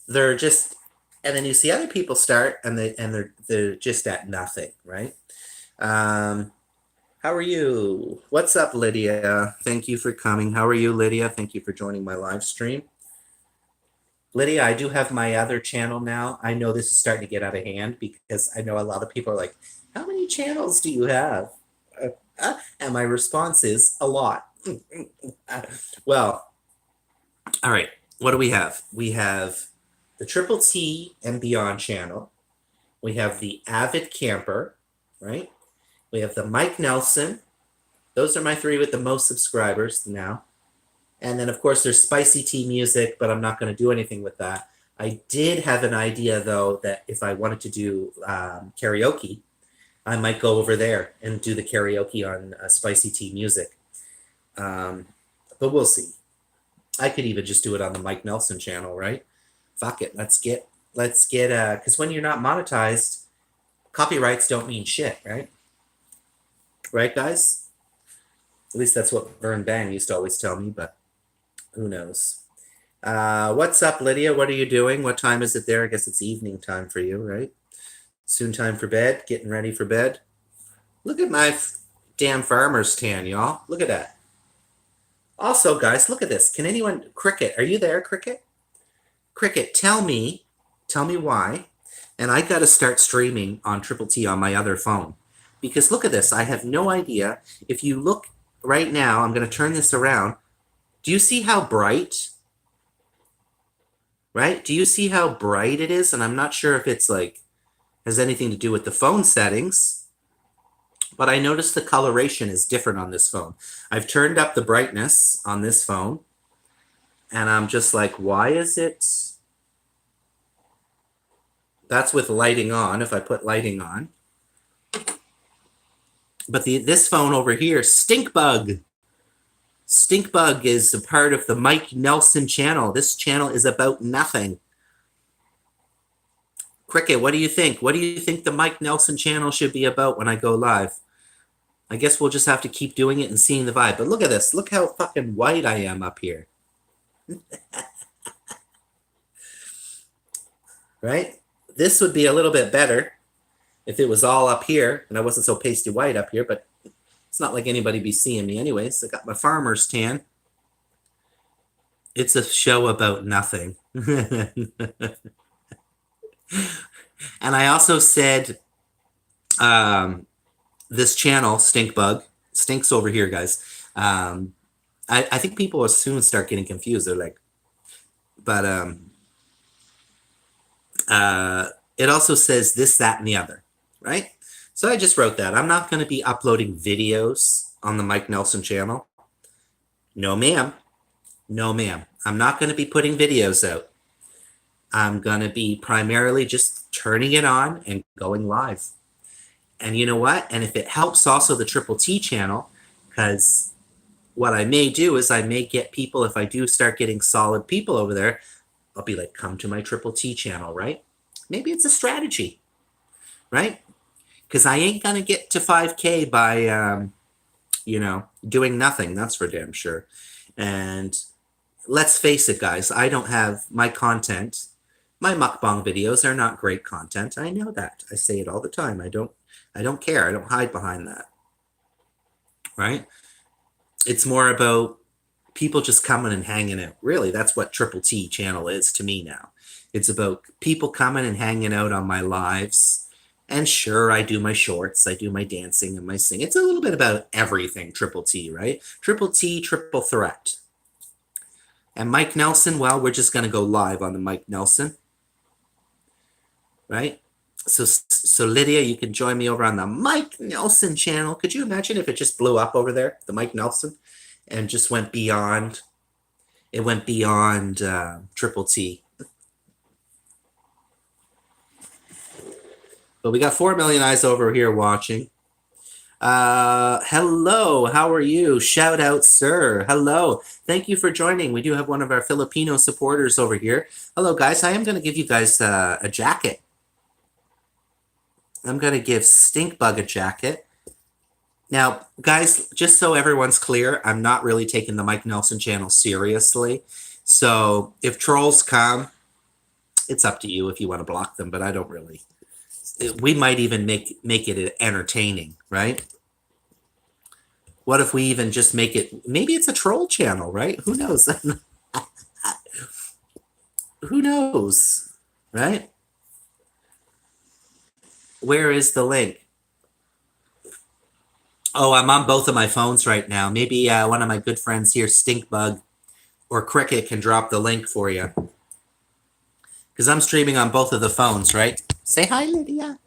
they're just, and then you see other people start and they're just at nothing, right? Um, how are you? What's up, Lydia? Thank you for coming. How are you, Lydia? Thank you for joining my live stream. Lydia, I do have my other channel now. I know this is starting to get out of hand because I know a lot of people are like, how many channels do you have? And my response is a lot. Well, all right. What do we have? We have the Triple T and Beyond channel. We have the Avid Camper, right? We have the Mike Nelson. Those are my three with the most subscribers now. And then, of course, there's Spicy Tea Music, but I'm not going to do anything with that. I did have an idea, though, that if I wanted to do karaoke, I might go over there and do the karaoke on Spicy Tea Music. But we'll see. I could even just do it on the Mike Nelson channel, right? Fuck it. Because when you're not monetized, copyrights don't mean shit, right? Right, guys? At least that's what Vern Bang used to always tell me, but who knows? What's up, Lydia? What are you doing? What time is it there? I guess it's evening time for you, right? Soon time for bed, getting ready for bed. Look at my damn farmer's tan, y'all. Look at that. Also, guys, look at this. Can anyone, Cricket, are you there, Cricket? Cricket, tell me why. And I got to start streaming on Triple T on my other phone. Because look at this. I have no idea. If you look right now, I'm going to turn this around. Do you see how bright? Right? Do you see how bright it is? And I'm not sure if it's like, has anything to do with the phone settings. But I noticed the coloration is different on this phone. I've turned up the brightness on this phone. And I'm just like, why is it? That's with lighting on, if I put lighting on. But this phone over here, Stinkbug. Stinkbug is a part of the Mike Nelson channel. This channel is about nothing. Cricket, what do you think? What do you think the Mike Nelson channel should be about when I go live? I guess we'll just have to keep doing it and seeing the vibe. But look at this. Look how fucking white I am up here. Right? This would be a little bit better if it was all up here and I wasn't so pasty white up here, but it's not like anybody be seeing me anyways. I got my farmer's tan. It's a show about nothing. And I also said this channel, Stinkbug, stinks over here, guys. I think people will soon start getting confused. They're like, but it also says this, that, and the other, right? So I just wrote that. I'm not going to be uploading videos on the Mike Nelson channel. No, ma'am. No, ma'am. I'm not going to be putting videos out. I'm going to be primarily just turning it on and going live. And you know what? And if it helps also the Triple T channel, because what I may do is I may get people, if I do start getting solid people over there, I'll be like, come to my Triple T channel, right? Maybe it's a strategy, right? Because I ain't going to get to 5K by, doing nothing. That's for damn sure. And let's face it, guys, I don't have my content. My mukbang videos are not great content. I know that. I say it all the time. I don't care. I don't hide behind that. Right? It's more about people just coming and hanging out. Really, that's what Triple T channel is to me now. It's about people coming and hanging out on my lives. And sure, I do my shorts, I do my dancing and my singing. It's a little bit about everything, Triple T, right? Triple T, triple threat. And Mike Nelson, well, we're just going to go live on the Mike Nelson. Right? So Lydia, you can join me over on the Mike Nelson channel. Could you imagine if it just blew up over there, the Mike Nelson, and just went beyond? It went beyond Triple T. But we got 4 million eyes over here watching. Hello, how are you? Shout out, sir. Hello. Thank you for joining. We do have one of our Filipino supporters over here. Hello, guys. I am going to give you guys a jacket. I'm going to give Stinkbug a jacket. Now, guys, just so everyone's clear, I'm not really taking the Mike Nelson channel seriously. So if trolls come It's up to you if you want to block them, but I don't really. We might even make it entertaining, right? What if we even just make it? Maybe it's a troll channel, right? Who knows? Who knows, right? Where is the link? Oh, I'm on both of my phones right now. Maybe one of my good friends here, Stinkbug or Cricket, can drop the link for you. Because I'm streaming on both of the phones, right? Say hi, Lydia.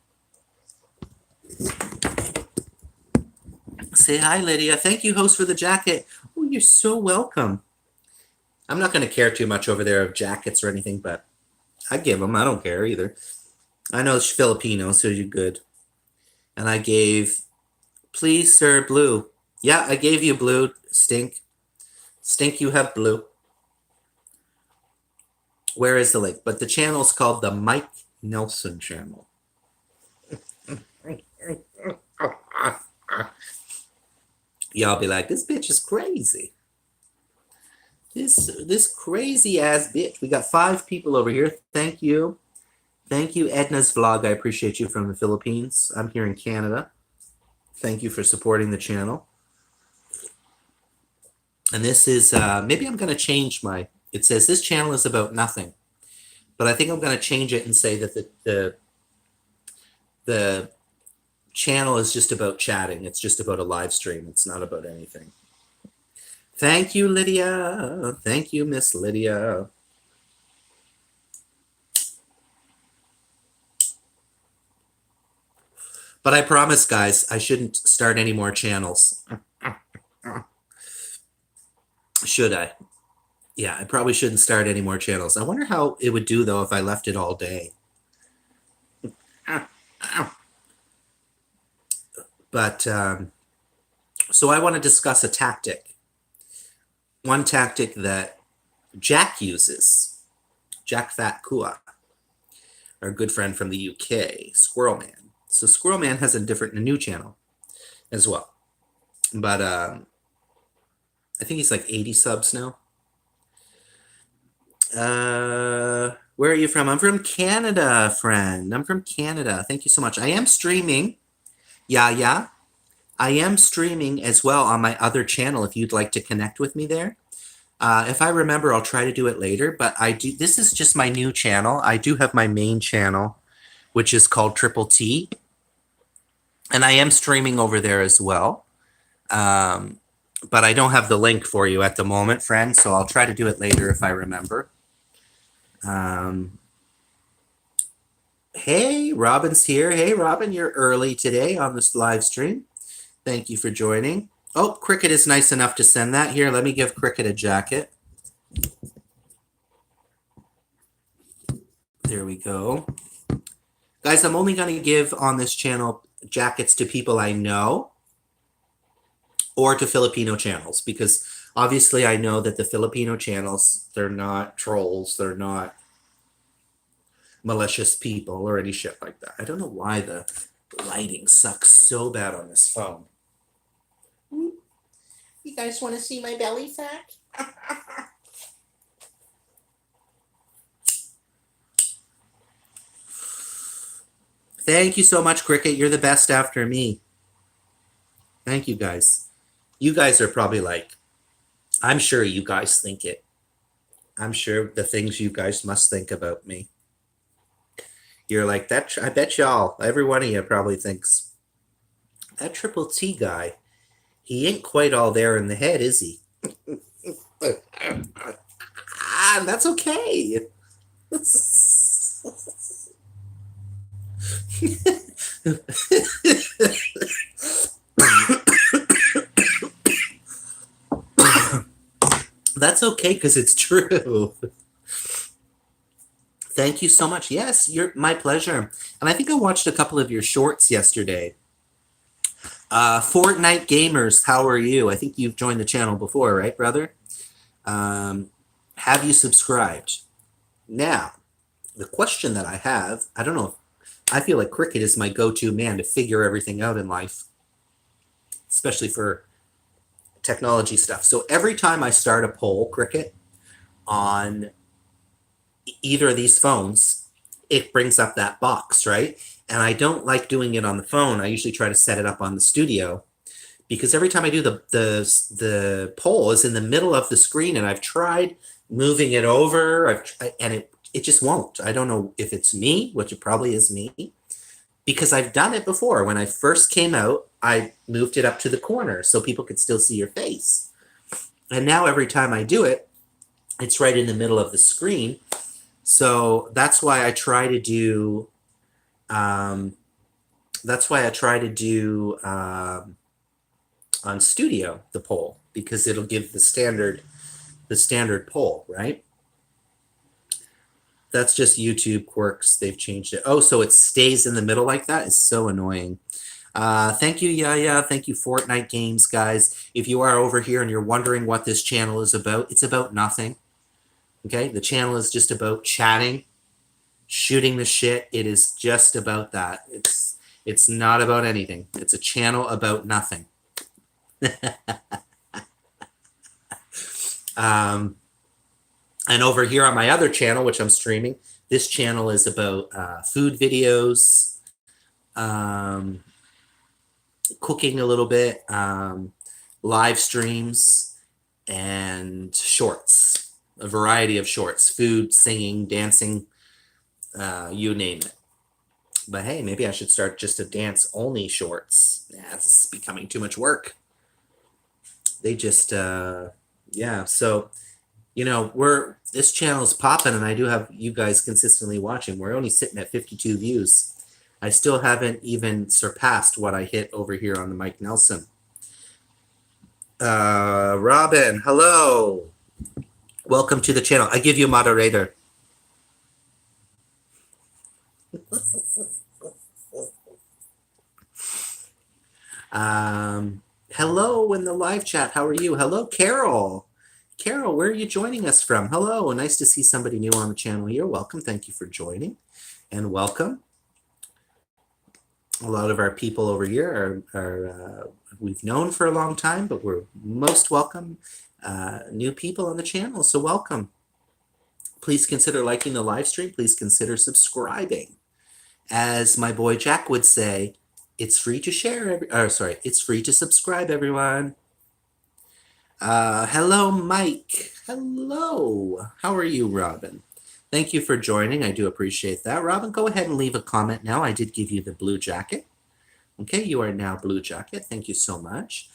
Say hi, Lydia. Thank you, host, for the jacket. Oh, you're so welcome. I'm not going to care too much over there of jackets or anything, but I give them. I don't care either. I know it's Filipino, so you're good. And I gave, please, sir, blue. Yeah, I gave you blue, Stink. Stink, you have blue. Where is the link? But the channel's called the Mike Nelson channel. Y'all be like, this bitch is crazy. This crazy ass bitch. We got 5 people over here. Thank you. Thank you, Edna's Vlog. I appreciate you from the Philippines. I'm here in Canada. Thank you for supporting the channel. And this is, maybe I'm going to change my, it says this channel is about nothing. But I think I'm going to change it and say that the channel is just about chatting. It's just about a live stream. It's not about anything. Thank you, Lydia. Thank you, Miss Lydia. But I promise, guys, I shouldn't start any more channels. Should I? Yeah, I probably shouldn't start any more channels. I wonder how it would do, though, if I left it all day. But, so I want to discuss a tactic. One tactic that Jack uses, Jack Fat Kua, our good friend from the UK, Squirrel Man. So Squirrel Man has a new channel as well. But I think he's like 80 subs now. Where are you from? I'm from Canada, friend. I'm from Canada. Thank you so much. I am streaming. Yeah. I am streaming as well on my other channel if you'd like to connect with me there. If I remember, I'll try to do it later, but this is just my new channel. I do have my main channel, which is called Triple T. And I am streaming over there as well. But I don't have the link for you at the moment, friend, so I'll try to do it later if I remember. Hey, Robin's here. Hey, Robin, you're early today on this live stream. Thank you for joining. Oh, Cricket is nice enough to send that. Here, let me give Cricket a jacket. There we go. Guys, I'm only going to give on this channel jackets to people I know or to Filipino channels, because obviously I know that the Filipino channels, they're not trolls, they're not malicious people or any shit like that. I don't know why the lighting sucks so bad on this phone. You guys want to see my belly fat? Thank you so much, Cricket. You're the best after me. Thank you, guys. You guys are probably like, I'm sure you guys think it. I'm sure the things you guys must think about me. You're like, that. I bet y'all, every one of you probably thinks, that Triple T guy, he ain't quite all there in the head, is he? That's okay. That's okay, because it's true. Thank you so much. Yes, my pleasure. And I think I watched a couple of your shorts yesterday. Fortnite Gamers, how are you? I think you've joined the channel before, right, brother? Have you subscribed? Now, the question that I have, I don't know, I feel like Cricket is my go-to man to figure everything out in life, especially for technology stuff. So every time I start a poll, Cricket, on either of these phones, it brings up that box, right? And I don't like doing it on the phone. I usually try to set it up on the studio because every time I do the poll is in the middle of the screen, and I've tried moving it over, and it just won't. I don't know if it's me, which it probably is me, because I've done it before. When I first came out, I moved it up to the corner so people could still see your face. And now every time I do it, it's right in the middle of the screen. So that's why I try to do on Studio the poll, because it'll give the standard poll, right? That's just YouTube quirks. They've changed it. Oh, so it stays in the middle like that? It's so annoying. Thank you, Yaya. Thank you, Fortnite Games, guys. If you are over here and you're wondering what this channel is about, it's about nothing. Okay? The channel is just about chatting, shooting the shit. It is just about that. It's not about anything. It's a channel about nothing. And over here on my other channel, which I'm streaming, this channel is about food videos, cooking a little bit, live streams, and shorts, a variety of shorts, food, singing, dancing, you name it. But hey, maybe I should start just a dance only shorts. Yeah, it's becoming too much work. They just, yeah. So, this channel is popping, and I do have you guys consistently watching. We're only sitting at 52 views. I still haven't even surpassed what I hit over here on the Mike Nelson. Robin, hello. Welcome to the channel. I give you a moderator. Hello in the live chat. How are you? Hello, Carol. Carol, where are you joining us from? Hello. Nice to see somebody new on the channel here. Welcome. Thank you for joining, and welcome. A lot of our people over here are we've known for a long time, but we're most welcome new people on the channel. So welcome. Please consider liking the live stream. Please consider subscribing. As my boy Jack would say, it's free to share. It's free to subscribe, everyone. Hello, Mike. Hello. How are you, Robin? Thank you for joining. I do appreciate that. Robin, go ahead and leave a comment now. I did give you the blue jacket. Okay, you are now blue jacket. Thank you so much.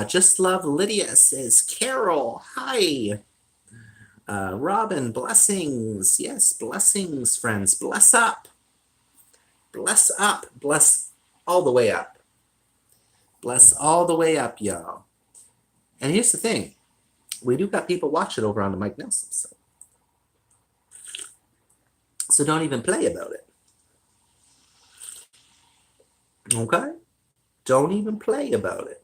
Just Love Lydia says, Carol, hi. Robin, blessings. Yes, blessings, friends. Bless up. Bless up. Bless all the way up. Bless all the way up, y'all. And here's the thing. We do got people watching over on the Mike Nelson. So don't even play about it. Okay? Don't even play about it.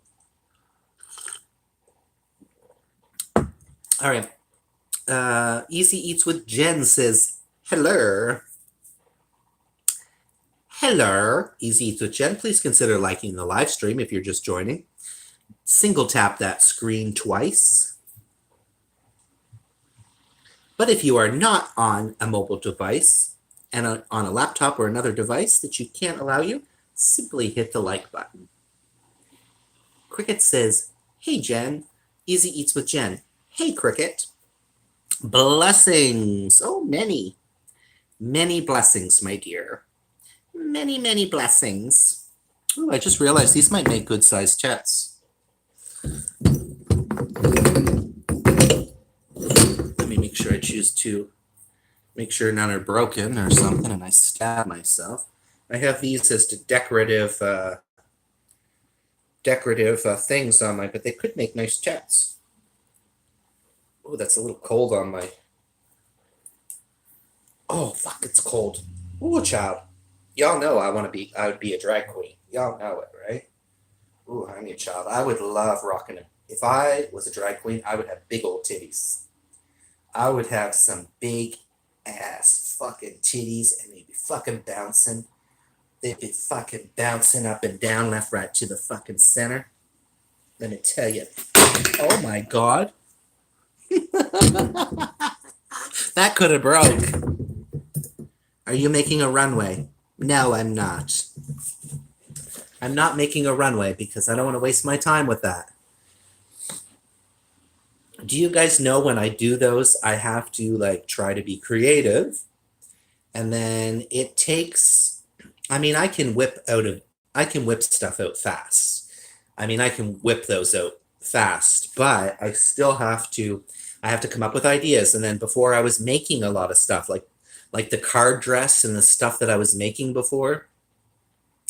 All right. Easy Eats with Jen says, hello. Hello. Easy Eats with Jen. Please consider liking the live stream if you're just joining. Single tap that screen twice. But if you are not on a mobile device and on a laptop or another device that you can't allow you, simply hit the like button. Cricket says, hey, Jen. Easy Eats with Jen. Hey, Cricket. Blessings. Oh, many. Many blessings, my dear. Many, many blessings. Oh, I just realized these might make good-sized chats. Let me make sure I choose to make sure none are broken or something, and I stab myself. I have these as decorative things on my, but they could make nice chats. Oh, that's a little cold on my. Oh, fuck, it's cold. Ooh, child. Y'all know I would be a drag queen. Y'all know it, right? Ooh, honey, child. I would love rocking it. If I was a drag queen, I would have big old titties. I would have some big ass fucking titties, and they'd be fucking bouncing. They'd be fucking bouncing up and down, left, right, to the fucking center. Let me tell you. Oh my God. That could have broke. Are you making a runway? No, I'm not. I'm not making a runway because I don't want to waste my time with that. Do you guys know when I do those, I have to like try to be creative, and then it takes, I mean, I can whip stuff out fast. I mean, I can whip those out fast, but I have to come up with ideas. And then before I was making a lot of stuff like the card dress and the stuff that I was making before,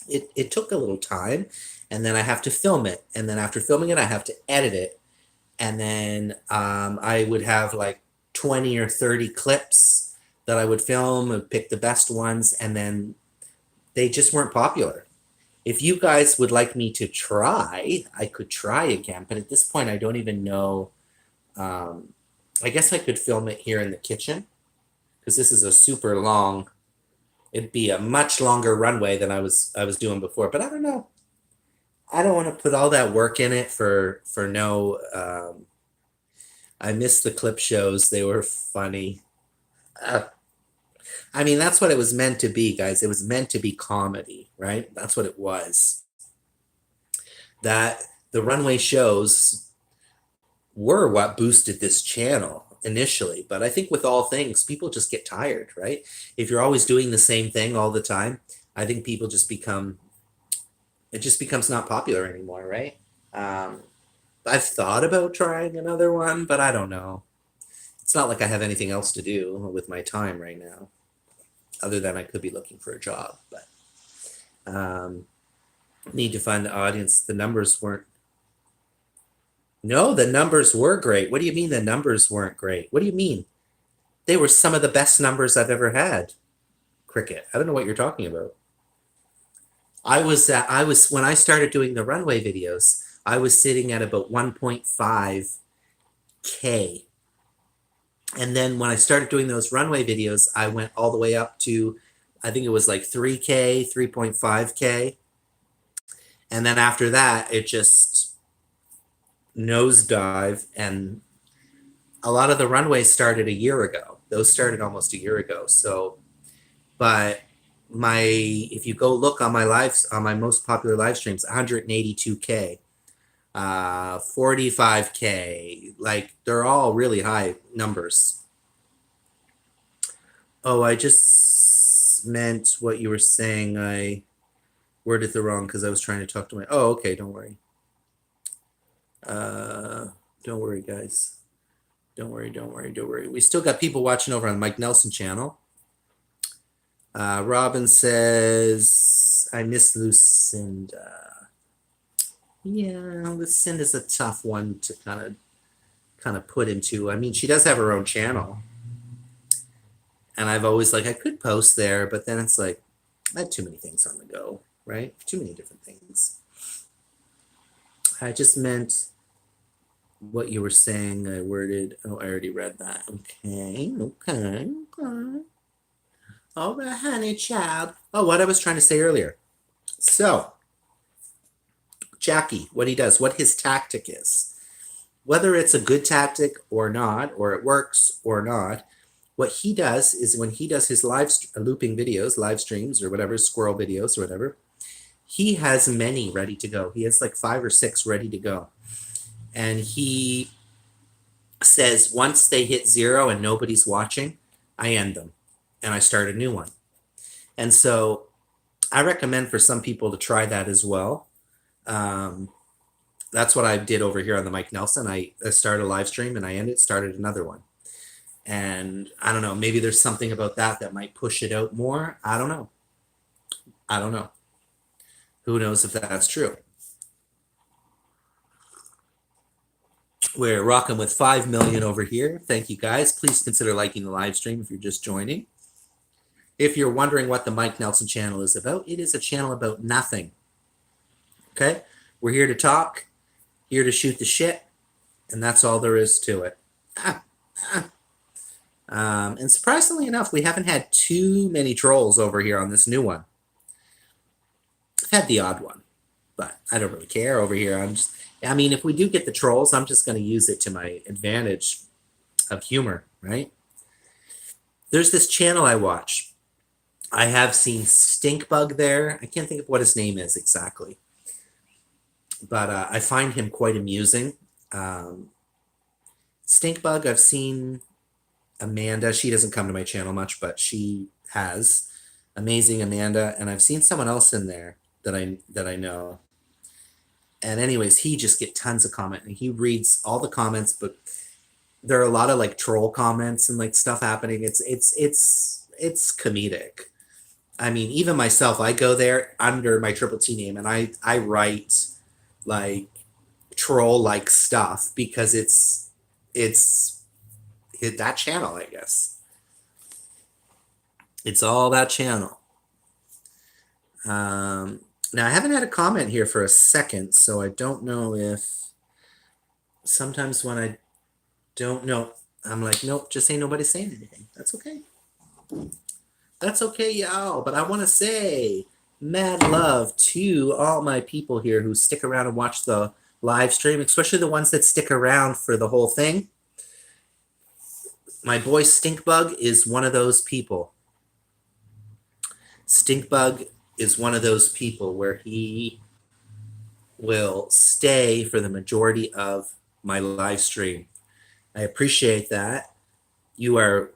it took a little time, and then I have to film it. And then after filming it, I have to edit it. And then I would have like 20 or 30 clips that I would film and pick the best ones, and then they just weren't popular. If you guys would like me to try, I could try again, but at this point, I don't even know. I guess I could film it here in the kitchen because this is a super long. It'd be a much longer runway than I was doing before, but I don't know. I don't want to put all that work in it for no. I missed the clip shows; they were funny. Uh, I mean, that's what it was meant to be, guys. It was meant to be comedy, right? That's what it was. That the runway shows were what boosted this channel initially, but I think with all things, people just get tired, right? If you're always doing the same thing all the time, I think people just become it just becomes not popular anymore, right? Um, I've thought about trying another one, but I don't know. It's not like I have anything else to do with my time right now, other than I could be looking for a job. But need to find the audience. The numbers weren't. No, the numbers were great. What do you mean the numbers weren't great? What do you mean? They were some of the best numbers I've ever had. Cricket. I don't know what you're talking about. I was when I started doing the runway videos, I was sitting at about 1.5K. And then when I started doing those runway videos, I went all the way up to, I think it was like 3K, 3.5K. And then after that, it just nosedive. And a lot of the runways started a year ago. Those started almost a year ago. So, but if you go look on my most popular live streams, 182K, 45K, like they're all really high numbers. Oh, I just meant what you were saying. I worded it wrong because I was trying to talk to my. Oh, okay. Don't worry. Don't worry, guys. Don't worry. Don't worry. Don't worry. We still got people watching over on the Mike Nelson channel. Robin says, I miss Lucinda. Yeah, Lucinda's a tough one to kind of put into. I mean, she does have her own channel. And I've always like, I could post there, but then it's like, I had too many things on the go, right? Too many different things. I just meant what you were saying. I worded, oh, I already read that. Okay. All right, honey child. Oh, what I was trying to say earlier. So, Jackie, what he does, what his tactic is, whether it's a good tactic or not, or it works or not, what he does is when he does his looping videos, live streams or whatever, squirrel videos or whatever, he has many ready to go. He has like 5 or 6 ready to go. And he says once they hit 0 and nobody's watching, I end them and I start a new one. And so I recommend for some people to try that as well. That's what I did over here on the Mike Nelson. I started a live stream and I started another one. And I don't know, maybe there's something about that might push it out more. I don't know. Who knows if that's true? We're rocking with 5 million over here. Thank you guys. Please consider liking the live stream if you're just joining. If you're wondering what the Mike Nelson channel is about, it is a channel about nothing. Okay? We're here to talk, here to shoot the shit, and that's all there is to it. And surprisingly enough, we haven't had too many trolls over here on this new one. I've had the odd one, but I don't really care over here. I mean, if we do get the trolls, I'm just going to use it to my advantage of humor, right? There's this channel I watch. I have seen Stinkbug there. I can't think of what his name is exactly, but I find him quite amusing. Um, Stinkbug, I've seen Amanda. She doesn't come to my channel much, but she has. Amazing Amanda, and I've seen someone else in there that I know. And anyways, he just get tons of comment, and he reads all the comments, but there are a lot of like troll comments and like stuff happening. It's comedic. I mean, even myself, I go there under my Triple T name, and I write like troll like stuff because it's that channel, I guess. It's all that channel. Now I haven't had a comment here for a second, so I don't know if sometimes when I don't know, I'm like, nope, just ain't nobody saying anything. That's okay. That's okay, y'all. But I want to say mad love to all my people here who stick around and watch the live stream, especially the ones that stick around for the whole thing. My boy Stinkbug is one of those people. Stinkbug is one of those people where he will stay for the majority of my live stream. I appreciate that. You are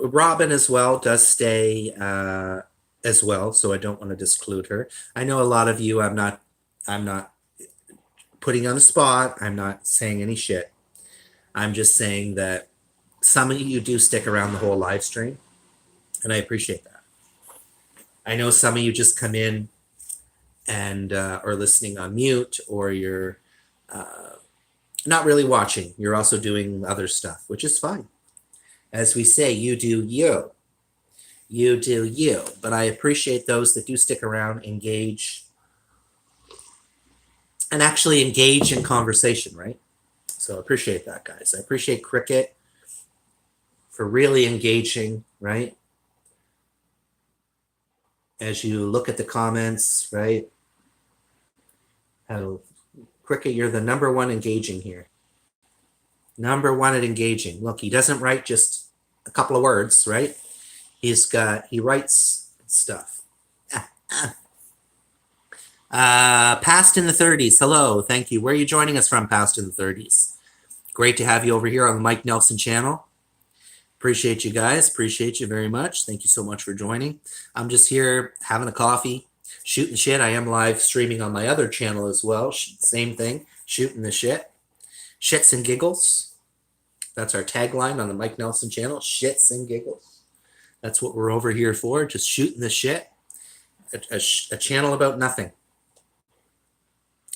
Robin as well does stay as well, so I don't want to disclude her. I know a lot of you. I'm not putting you on the spot. I'm not saying any shit. I'm just saying that some of you do stick around the whole live stream, and I appreciate that. I know some of you just come in and are listening on mute, or you're not really watching. You're also doing other stuff, which is fine. As we say, you do you. You do you. But I appreciate those that do stick around, engage, and actually engage in conversation, right? So I appreciate that, guys. I appreciate Cricket for really engaging, right? As you look at the comments, right? How Cricket, you're the number one engaging here. Number one at engaging. Look, he doesn't write just a couple of words, right? He writes stuff. Past in the 30s. Hello, thank you. Where are you joining us from, Past in the 30s? Great to have you over here on the Mike Nelson channel. Appreciate you guys. Appreciate you very much. Thank you so much for joining. I'm just here having a coffee, shooting the shit. I am live streaming on my other channel as well. Same thing, shooting the shit. Shits and giggles. That's our tagline on the Mike Nelson channel. Shits and giggles. That's what we're over here for. Just shooting the shit. A channel about nothing.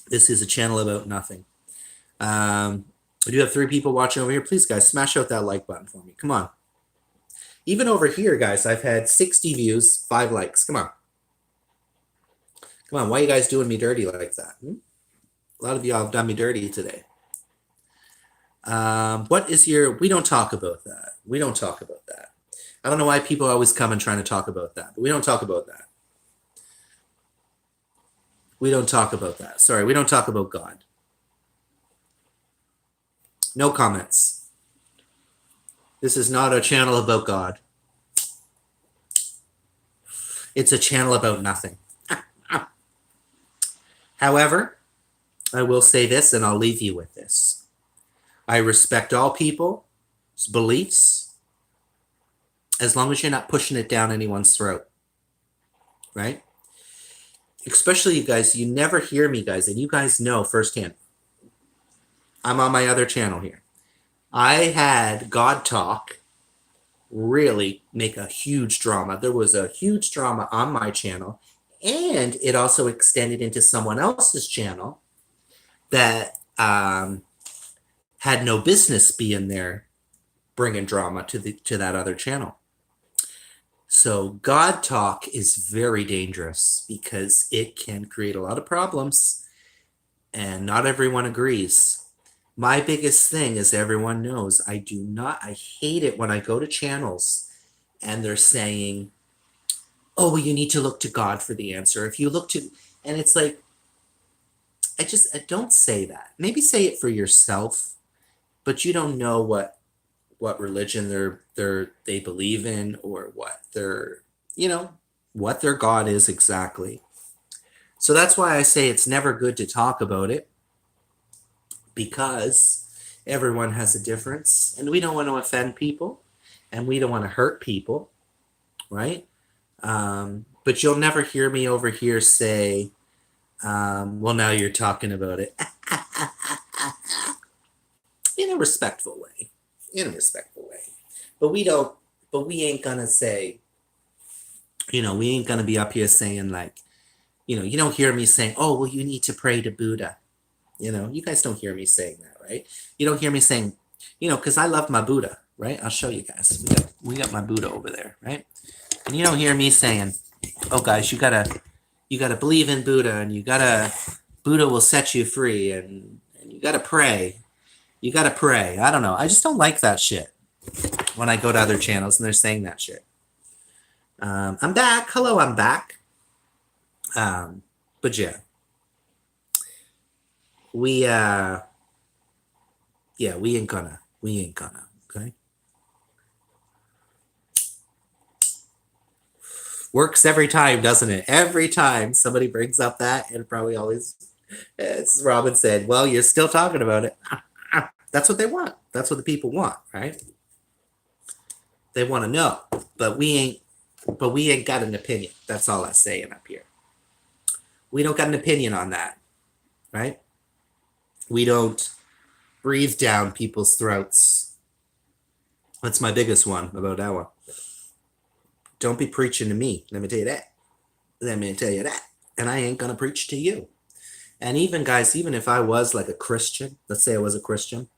This is a channel about nothing. We do have 3 people watching over here. Please, guys, smash out that like button for me. Come on. Even over here, guys, I've had 60 views, 5 likes. Come on. Come on. Why are you guys doing me dirty like that? A lot of y'all have done me dirty today. What is your... We don't talk about that. We don't talk about that. I don't know why people always come and trying to talk about that, but we don't talk about that. We don't talk about that. Sorry, we don't talk about God. No comments. This is not a channel about God. It's a channel about nothing. However, I will say this, and I'll leave you with this. I respect all people's beliefs as long as you're not pushing it down anyone's throat, right? Especially you guys, you never hear me, guys, and you guys know firsthand. I'm on my other channel here. I had God Talk really make a huge drama. There was a huge drama on my channel, and it also extended into someone else's channel that had no business being there bringing drama to that other channel. So God Talk is very dangerous because it can create a lot of problems, and not everyone agrees. My biggest thing, as everyone knows, I hate it when I go to channels and they're saying, oh, well, you need to look to God for the answer. If you look to, and it's like, I don't say that. Maybe say it for yourself, but you don't know what religion they believe in, or what they're, what their God is exactly. So that's why I say it's never good to talk about it, because everyone has a difference and we don't want to offend people and we don't want to hurt people, right? But you'll never hear me over here say, well, now you're talking about it in a respectful way, But we ain't gonna say, we ain't gonna be up here saying like, you don't hear me saying, oh, well, you need to pray to Buddha. You guys don't hear me saying that, right? You don't hear me saying, because I love my Buddha, right? I'll show you guys. We got my Buddha over there, right? And you don't hear me saying, oh, guys, you gotta believe in Buddha, and Buddha will set you free, and you gotta pray. You gotta pray. I don't know. I just don't like that shit when I go to other channels and they're saying that shit. I'm back. Hello, I'm back. But yeah. We ain't gonna, okay? Works every time, doesn't it? Every time somebody brings up that, and probably always, as Robin said, well, you're still talking about it. That's what they want. That's what the people want, right? They want to know, but we ain't got an opinion. That's all I'm saying up here. We don't got an opinion on that, right? We don't breathe down people's throats. That's my biggest one about that one. Don't be preaching to me. Let me tell you that. And I ain't gonna preach to you. And even guys, even if I was like a Christian, let's say I was a Christian,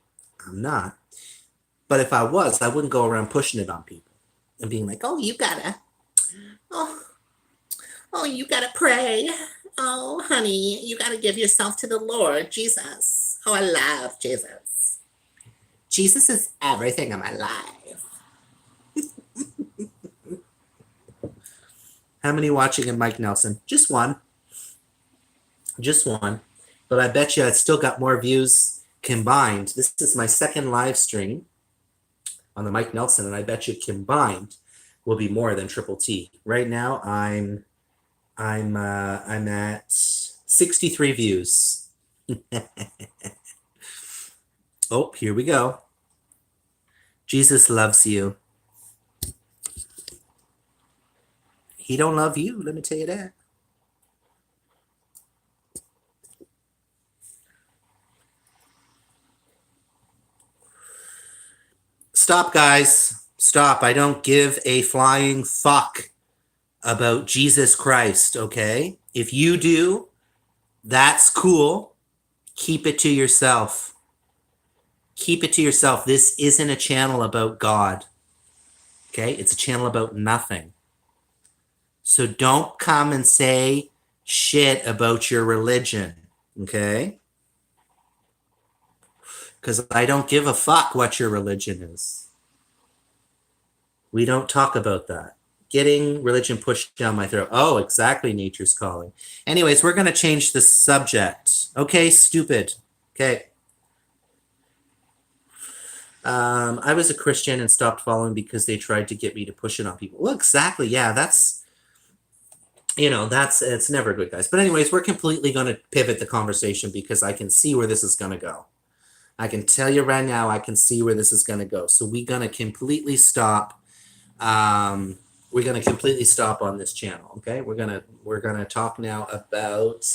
I'm not. But if I was, I wouldn't go around pushing it on people and being like, oh, you gotta pray. Oh, honey, you gotta give yourself to the Lord, Jesus. Oh, I love Jesus. Jesus is everything in my life. How many watching in Mike Nelson? Just one. But I bet you it's still got more views combined. This is my second live stream on the Mike Nelson, and I bet you combined will be more than Triple T. Right now, I'm at 63 views. Oh, here we go. Jesus loves you. He don't love you, let me tell you that. Stop, guys. Stop. I don't give a flying fuck about Jesus Christ, okay? If you do, that's cool. Keep it to yourself. Keep it to yourself. This isn't a channel about God, okay? It's a channel about nothing. So don't come and say shit about your religion, okay? Because I don't give a fuck what your religion is. We don't talk about that. Getting religion pushed down my throat. Oh, exactly, nature's calling. Anyways, we're going to change the subject. Okay, stupid. Okay. I was a Christian and stopped following because they tried to get me to push it on people. Well, exactly. Yeah, it's never good, guys. But anyways, we're completely going to pivot the conversation because I can see where this is going to go. I can tell you right now, I can see where this is going to go. So we're going to completely stop. We're going to completely stop on this channel. Okay. We're going to talk now about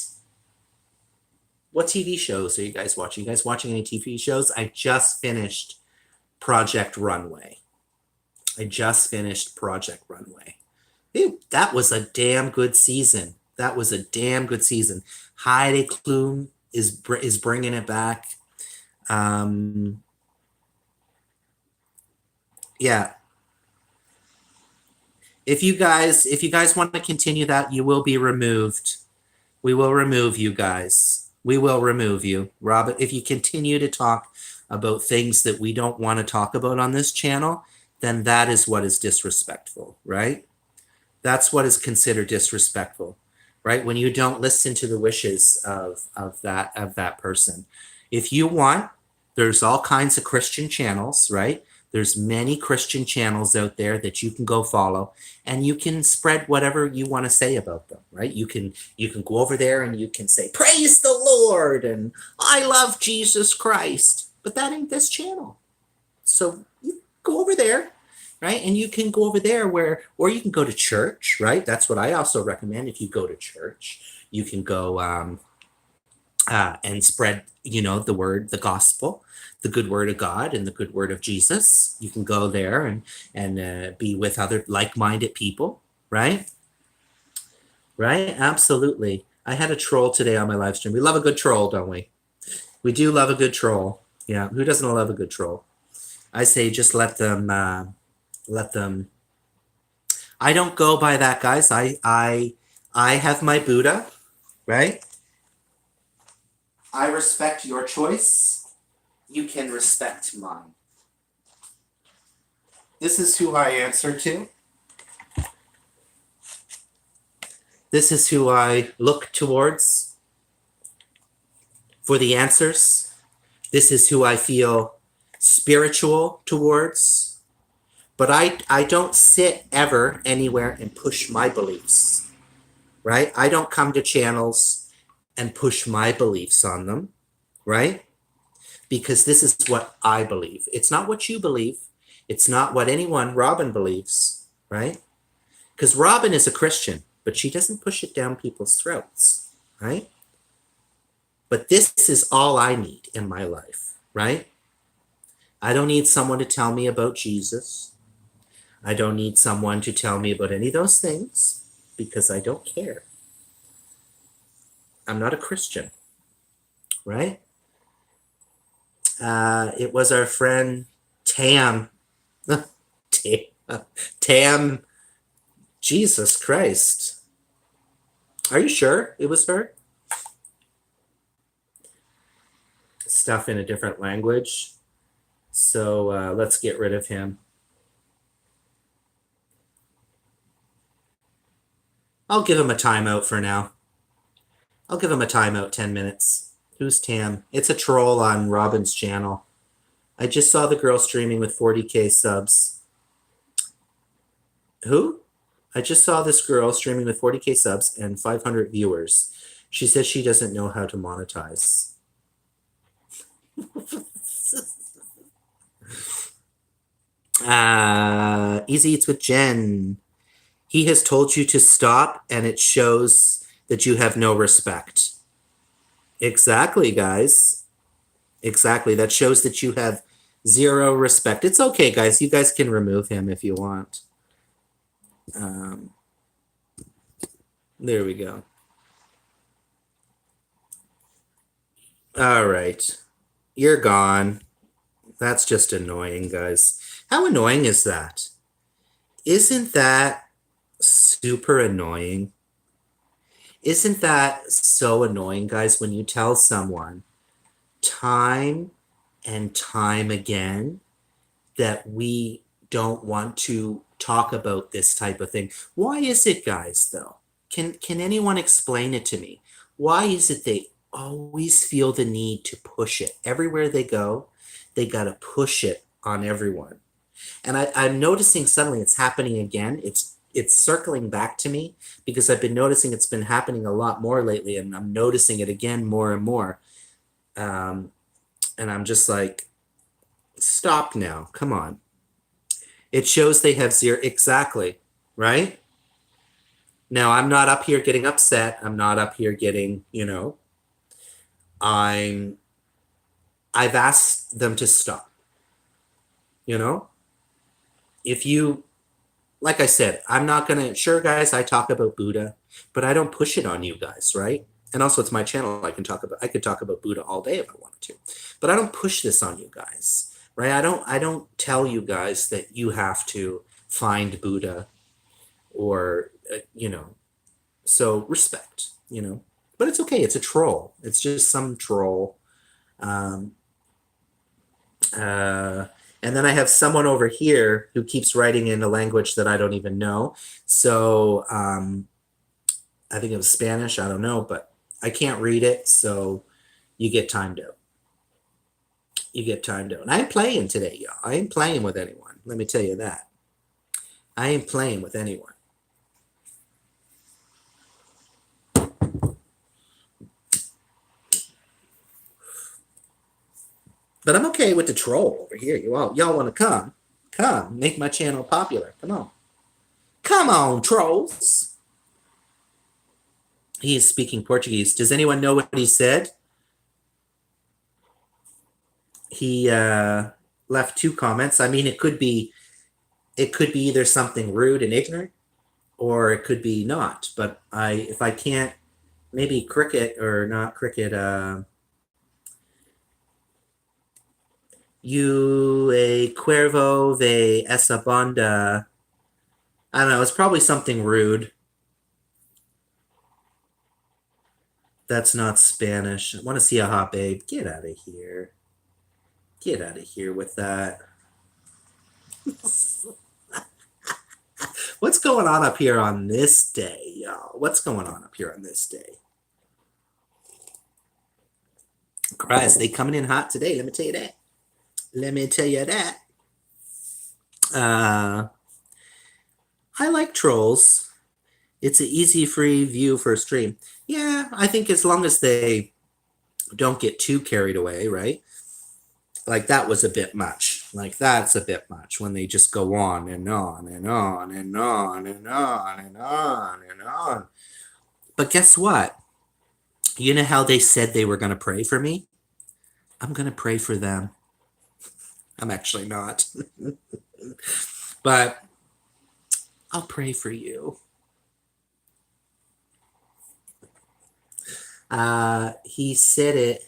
what TV shows are you guys watching? You guys watching any TV shows? I just finished Project Runway. Ew, that was a damn good season. Heidi Klum is bringing it back. Yeah. If you guys want to continue that, you will be removed. We will remove you guys. We will remove you. Robert, if you continue to talk about things that we don't want to talk about on this channel, then that is what is disrespectful, right? That's what is considered disrespectful, right? When you don't listen to the wishes of that person. If you want, there's all kinds of Christian channels, right? There's many Christian channels out there that you can go follow, and you can spread whatever you want to say about them, right? You can go over there and you can say, praise the Lord, and I love Jesus Christ. But that ain't this channel. So you go over there, right? And you can go over there or you can go to church, right? That's what I also recommend. If you go to church, you can go and spread, the word, the gospel, the good word of God and the good word of Jesus. You can go there and be with other like-minded people, right? Right? Absolutely. I had a troll today on my live stream. We love a good troll, don't we? We do love a good troll. Yeah. Who doesn't love a good troll? I say just let them. I don't go by that, guys. I have my Buddha, right? I respect your choice. You can respect mine. This is who I answer to. This is who I look towards for the answers. This is who I feel spiritual towards. But I don't sit ever anywhere and push my beliefs, right? I don't come to channels and push my beliefs on them, right? Because this is what I believe. It's not what you believe. It's not what Robin believes, right? Because Robin is a Christian, but she doesn't push it down people's throats, right? But this is all I need in my life, right? I don't need someone to tell me about Jesus. I don't need someone to tell me about any of those things because I don't care. I'm not a Christian, right? It was our friend Tam. Tam. Jesus Christ. Are you sure it was her? Stuff in a different language. So let's get rid of him. I'll give him a timeout for now. I'll give him a timeout, 10 minutes. Who's Tam? It's a troll on Robin's channel. I just saw the girl streaming with 40K subs. Who? I just saw this girl streaming with 40K subs and 500 viewers. She says she doesn't know how to monetize. Easy Eats with Jen. He has told you to stop, and it shows that you have no respect. Exactly, guys. Exactly. That shows that you have zero respect. It's okay, guys. You guys can remove him if you want. There we go. All right. You're gone. That's just annoying, guys. How annoying is that? Isn't that super annoying? Isn't that so annoying, guys, when you tell someone time and time again that we don't want to talk about this type of thing? Why is it, guys, though? Can anyone explain it to me? Why is it they always feel the need to push it? Everywhere they go, they got to push it on everyone. And I'm noticing suddenly it's happening again. It's circling back to me because I've been noticing it's been happening a lot more lately, and I'm noticing it again more and more. And I'm just like, stop now. Come on. It shows they have zero. Exactly. Right? Now, I'm not up here getting upset. I'm not up here getting, I've asked them to stop. If you, like I said, I'm not going to, sure, guys, I talk about Buddha, but I don't push it on you guys, right? And also it's my channel. I could talk about Buddha all day if I wanted to, but I don't push this on you guys, right? I don't tell you guys that you have to find Buddha or, so respect, but it's okay. It's a troll. It's just some troll. And then I have someone over here who keeps writing in a language that I don't even know. So I think it was Spanish. I don't know, but I can't read it. So you get timed out. You get timed out. And I ain't playing today, y'all. I ain't playing with anyone. Let me tell you that. I ain't playing with anyone. But I'm okay with the troll over here. Y'all want to come? Come, make my channel popular. Come on. Come on, trolls. He is speaking Portuguese. Does anyone know what he said? He left 2 comments. I mean, it could be either something rude and ignorant, or it could be not. But if I can't, maybe cricket or not cricket. You a cuervo de esa banda. I don't know. It's probably something rude. That's not Spanish. I want to see a hot babe. Get out of here. Get out of here with that. What's going on up here on this day, y'all? What's going on up here on this day? Christ, they coming in hot today. Let me tell you that. Let me tell you that. I like trolls. It's an easy, free view for a stream. Yeah, I think as long as they don't get too carried away, right? Like that was a bit much. Like that's a bit much when they just go on and on and on and on and on and on and on. But guess what? You know how they said they were going to pray for me? I'm going to pray for them. I'm actually not. But I'll pray for you. He said it.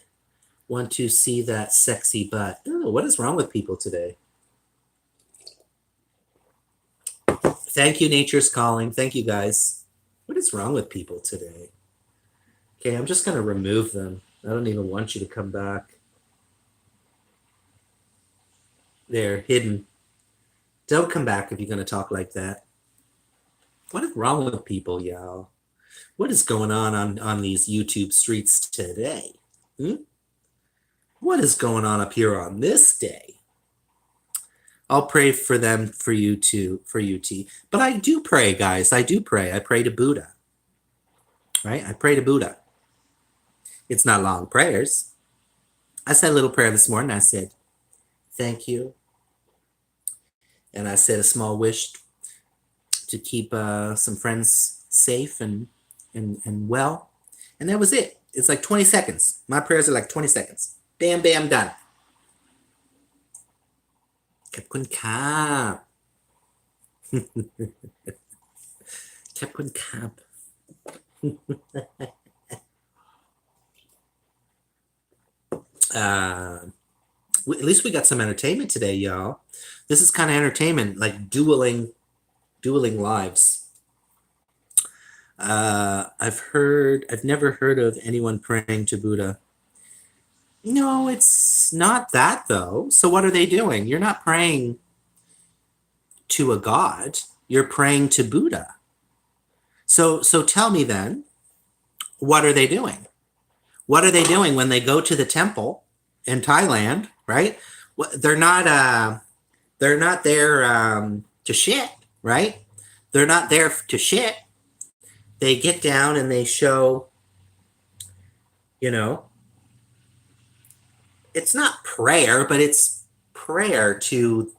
Want to see that sexy butt. Oh, what is wrong with people today? Thank you, Nature's Calling. Thank you, guys. What is wrong with people today? Okay, I'm just going to remove them. I don't even want you to come back. They're hidden. Don't come back if you're going to talk like that. What is wrong with people, y'all? What is going on these YouTube streets today? What is going on up here on this day? I'll pray for them, for you too, for you, T. But I do pray, guys. I do pray. I pray to Buddha. Right? I pray to Buddha. It's not long prayers. I said a little prayer this morning. I said, thank you. And I said a small wish to keep some friends safe and well. And that was it. It's like 20 seconds. My prayers are like 20 seconds. Bam, bam, done. ขอบคุณครับขอบคุณครับ At least we got some entertainment today, y'all. This is kind of entertainment, like dueling lives. I've never heard of anyone praying to Buddha. No, it's not that though. So what are they doing? You're not praying to a god. You're praying to Buddha. So tell me then, what are they doing? What are they doing when they go to the temple in Thailand, right? They're not there to shit, right? They're not there to shit. They get down and they show, it's not prayer, but it's prayer to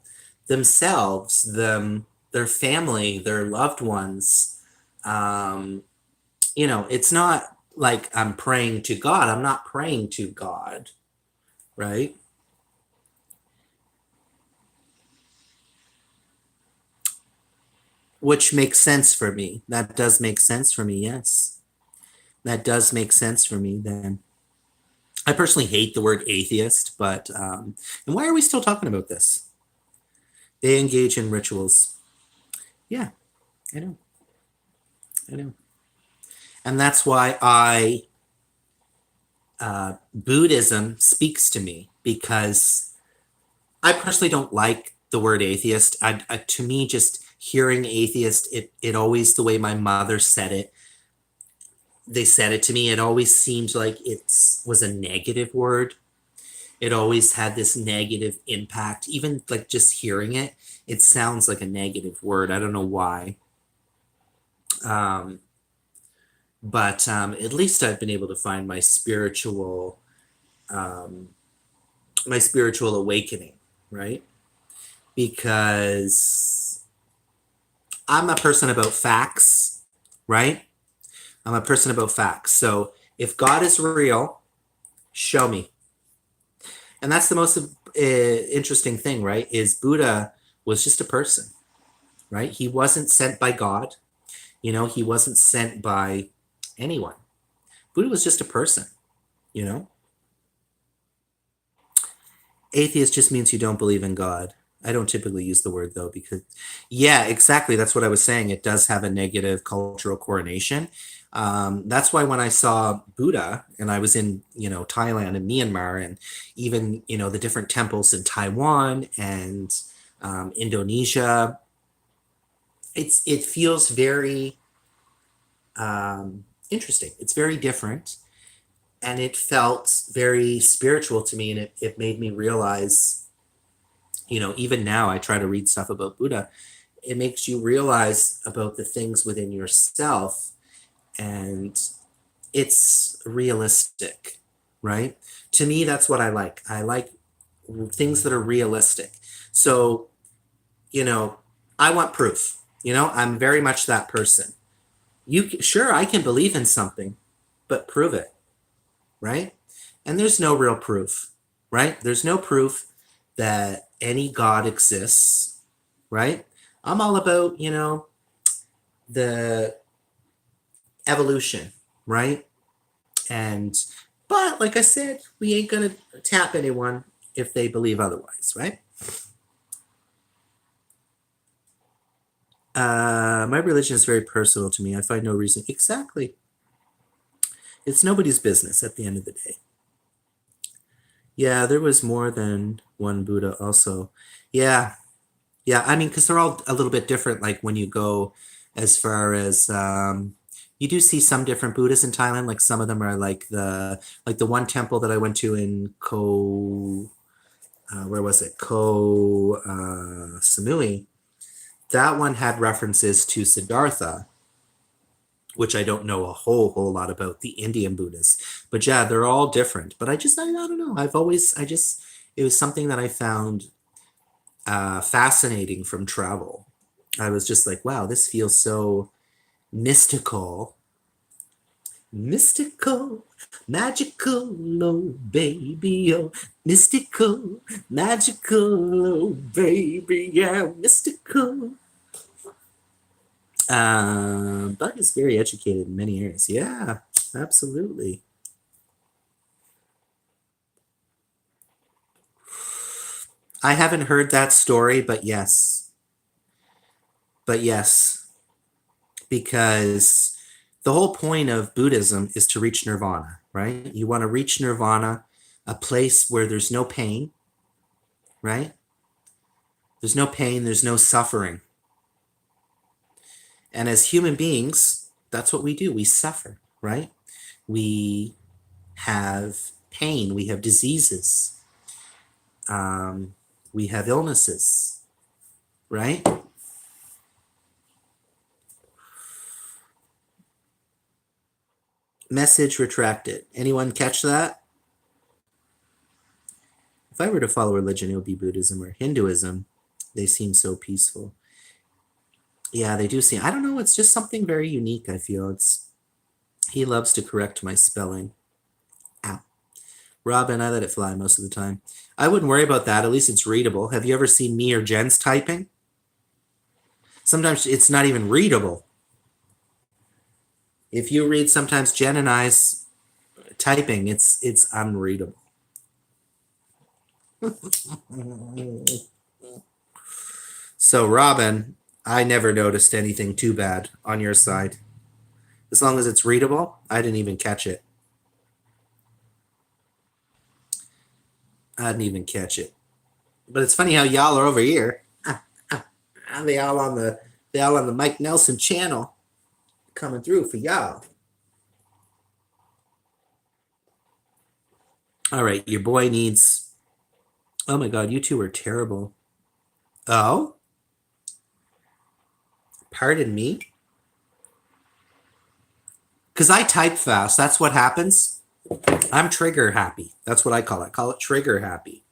themselves, their family, their loved ones. It's not like I'm praying to God. I'm not praying to God, right? Which makes sense for me. That does make sense for me, yes. That does make sense for me then. I personally hate the word atheist, but and why are we still talking about this? They engage in rituals. Yeah, I know. And that's why Buddhism speaks to me, because I personally don't like the word atheist. To me, just hearing atheist, it always, the way my mother said it, they said it to me, it always seemed like it was a negative word. it always had this negative impact. Even like just hearing it, it sounds like a negative word. I don't know why. Um, but at least I've been able to find um, my spiritual awakening, right? Because I'm a person about facts, right? I'm a person about facts. So if God is real, show me. And that's the most interesting thing, right? Is Buddha was just a person, right? He wasn't sent by God. He wasn't sent by anyone. Buddha was just a person, you know? Atheist just means you don't believe in God. I don't typically use the word though, because, yeah, exactly. That's what I was saying. It does have a negative cultural coronation. That's why when I saw Buddha and I was in, Thailand and Myanmar and even, the different temples in Taiwan and Indonesia, it feels very interesting. It's very different. And it felt very spiritual to me. And it made me realize, even now I try to read stuff about Buddha. It makes you realize about the things within yourself, and it's realistic, right? To me, that's what I like. I like things that are realistic. So, you know, I want proof. I'm very much that person. Sure, I can believe in something, but prove it, right? And there's no real proof, right? There's no proof that any God exists, right? I'm all about, the evolution, right? And but like I said, we ain't gonna tap anyone if they believe otherwise, right? My religion is very personal to me. I find no reason. Exactly. It's nobody's business at the end of the day. Yeah, there was more than one Buddha also. Yeah, yeah. I mean, because they're all a little bit different. Like when you go as far as you do see some different Buddhas in Thailand. Like some of them are like the one temple that I went to in where was it? Samui. That one had references to Siddhartha, which I don't know a whole lot about the Indian Buddhists. But yeah, they're all different. But I don't know. It was something that I found fascinating from travel. I was just like, wow, this feels so mystical, mystical, magical, oh baby, oh mystical, magical, oh baby, yeah, mystical. Buck is very educated in many areas. Yeah, absolutely. I haven't heard that story, but yes, because the whole point of Buddhism is to reach nirvana, right? You want to reach nirvana, a place where there's no pain, right? There's no pain, there's no suffering. And as human beings, that's what we do. We suffer, right? We have pain, we have diseases, we have illnesses, right? Message retracted. Anyone catch that? If I were to follow religion, it would be Buddhism or Hinduism. They seem so peaceful. Yeah, they do seem. I don't know. It's just something very unique. I feel it's. He loves to correct my spelling. Ow. Robin, I let it fly most of the time. I wouldn't worry about that. At least it's readable. Have you ever seen me or Jen's typing? Sometimes it's not even readable. If you read sometimes Jen and I's typing, it's unreadable. So Robin, I never noticed anything too bad on your side. As long as it's readable, I didn't even catch it. I didn't even catch it. But it's funny how y'all are over here. They all on the Mike Nelson channel coming through for y'all. All right, your boy needs Oh my God, you two are terrible. Oh, pardon me? Because I type fast. That's what happens. I'm trigger happy. That's what I call it. I call it trigger happy.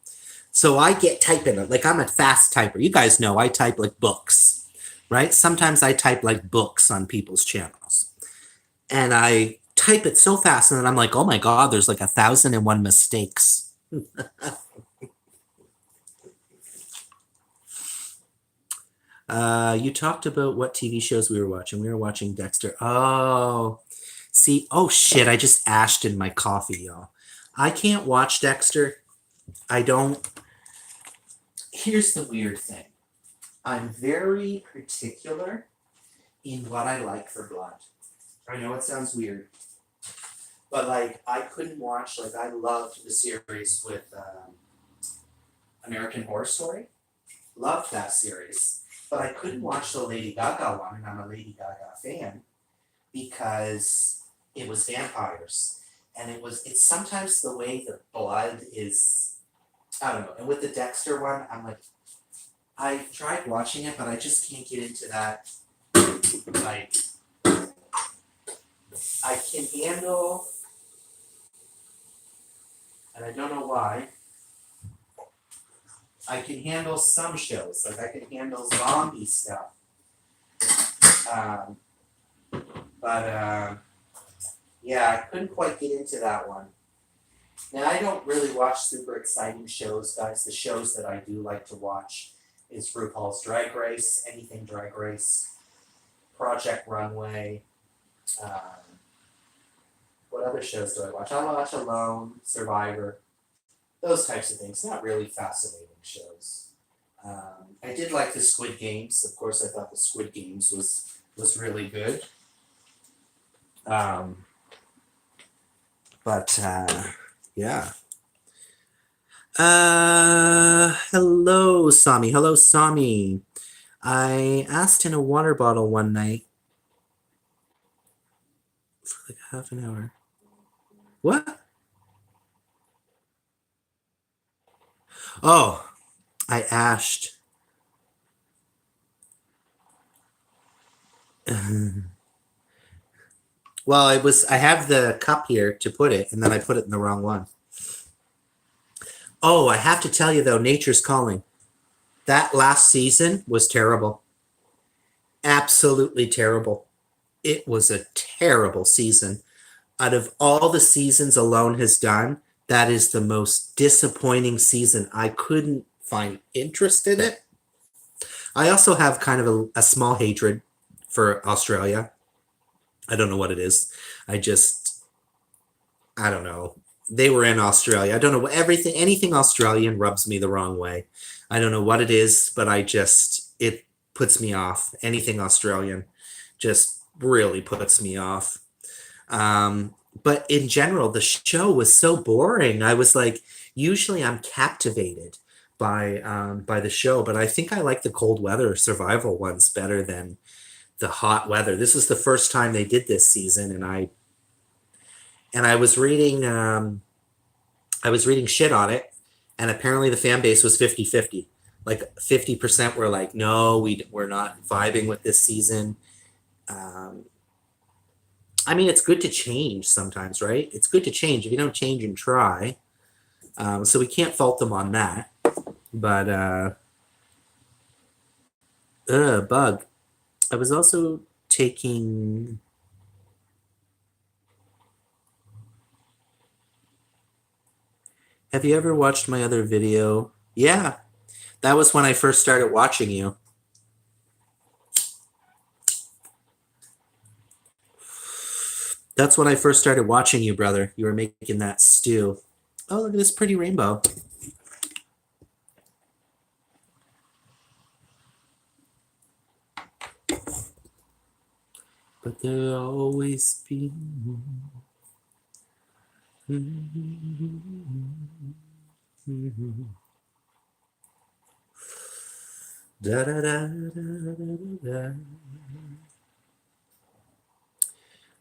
So I get typing. Like I'm a fast typer. You guys know I type like books, right? Sometimes I type like books on people's channels. And I type it so fast and then I'm like, oh my God, there's like 1,001 mistakes. You talked about what TV shows we were watching. We were watching Dexter. Oh, see, oh shit, I just ashed in my coffee, y'all. I can't watch Dexter. I don't. Here's the weird thing. I'm very particular in what I like for blood. I know it sounds weird, but like I couldn't watch. Like I loved the series with American Horror Story. Loved that series, but I couldn't watch the Lady Gaga one, and I'm a Lady Gaga fan because it was vampires, and it's sometimes the way the blood is. I don't know. And with the Dexter one, I'm like, I tried watching it, but I just can't get into that. Like, I can handle, and I don't know why. I can handle some shows, like I can handle zombie stuff. Um, but yeah, I couldn't quite get into that one. Now I don't really watch super exciting shows, guys. The shows that I do like to watch is RuPaul's Drag Race, anything Drag Race, Project Runway. Um, what other shows do I watch? I watch Alone, Survivor, those types of things. Not really fascinating shows. I did like the Squid Games. Of course, I thought the Squid Games was really good. Um, but yeah. Hello, Sami. Hello, Sami. I asked in a water bottle one night for like half an hour. What? Oh, I asked. Well, I have the cup here to put it, and then I put it in the wrong one. Oh, I have to tell you though, Nature's Calling. That last season was terrible. Absolutely terrible. It was a terrible season. Out of all the seasons Alone has done, that is the most disappointing season. I couldn't find interest in it. I also have kind of a small hatred for Australia. I don't know what it is. I just, I don't know. They were in Australia. I don't know everything, anything Australian rubs me the wrong way. I don't know what it is, but it puts me off. Anything Australian just really puts me off. But in general, the show was so boring. I was like, usually I'm captivated by the show, but I think I like the cold weather survival ones better than the hot weather. This is the first time they did this season, and I was reading shit on it, and apparently the fan base was 50-50. Like 50% were like, no, we're not vibing with this season. Um, I mean, it's good to change sometimes, right? It's good to change if you don't change and try. So we can't fault them on that. But bug. I was also taking. Have you ever watched my other video? Yeah, that was when I first started watching you. That's when I first started watching you, brother. You were making that stew. Oh, look at this pretty rainbow. But there'll always be. Da, da, da, da, da, da.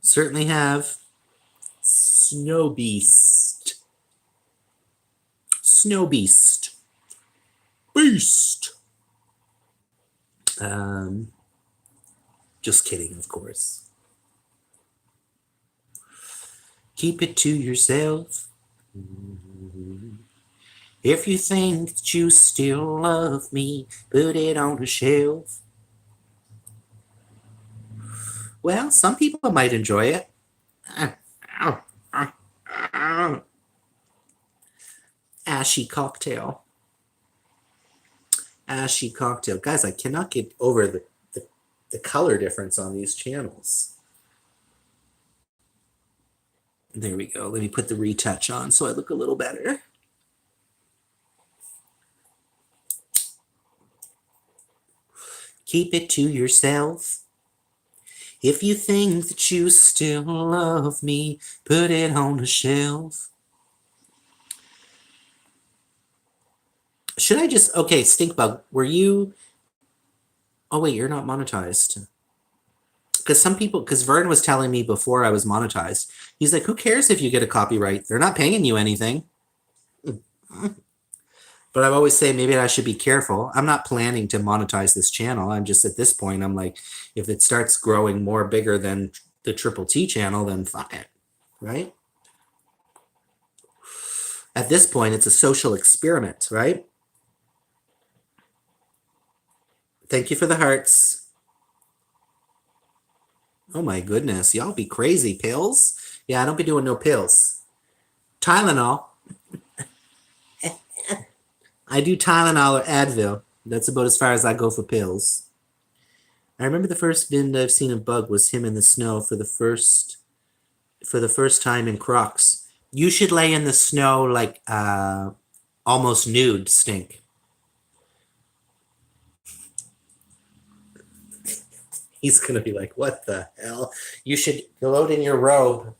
Certainly have. Snow Beast. Snow Beast. Just kidding, of course. Keep it to yourself. If you think that you still love me, put it on the shelf. Well, some people might enjoy it. Ashy cocktail. Ashy cocktail. Guys, I cannot get over the color difference on these channels. There we go. Let me put the retouch on so I look a little better. Keep it to yourself. If you think that you still love me, put it on the shelf. Should I just, okay, Stinkbug, were you, oh wait, you're not monetized. Because some people, because Vern was telling me before I was monetized, he's like, who cares if you get a copyright? They're not paying you anything. But I always say maybe I should be careful. I'm not planning to monetize this channel. I'm just at this point, I'm like, if it starts growing more bigger than the Triple T channel, then fine, right? At this point, it's a social experiment, right? Thank you for the hearts. Oh my goodness, y'all be crazy. Pills? Yeah, I don't be doing no pills. Tylenol. I do Tylenol or Advil. That's about as far as I go for pills. I remember the first vid I've seen of Bug was him in the snow for the first time in Crocs. You should lay in the snow like almost nude, Stink. He's gonna be like, what the hell? You should go out in your robe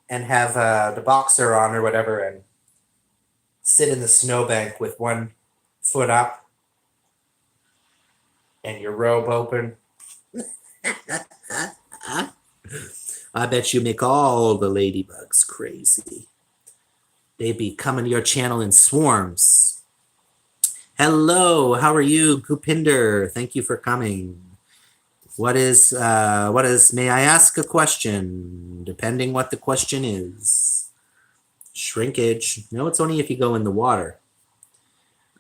and have the boxer on or whatever and sit in the snowbank with one foot up and your robe open. I bet you make all the ladybugs crazy. They be coming to your channel in swarms. Hello, how are you, Gupinder? Thank you for coming. What is, may I ask a question? Depending what the question is. Shrinkage. No, it's only if you go in the water.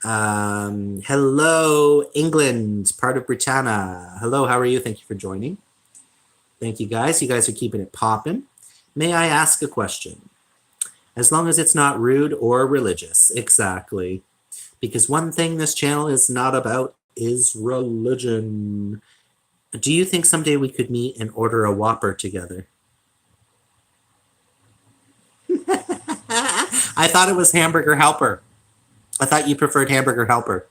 Hello, England, part of Britannia. Hello, how are you? Thank you for joining. Thank you, guys. You guys are keeping it popping. May I ask a question? As long as it's not rude or religious. Exactly. Because one thing this channel is not about is religion. Do you think someday we could meet and order a Whopper together? I thought it was Hamburger Helper. I thought you preferred Hamburger Helper.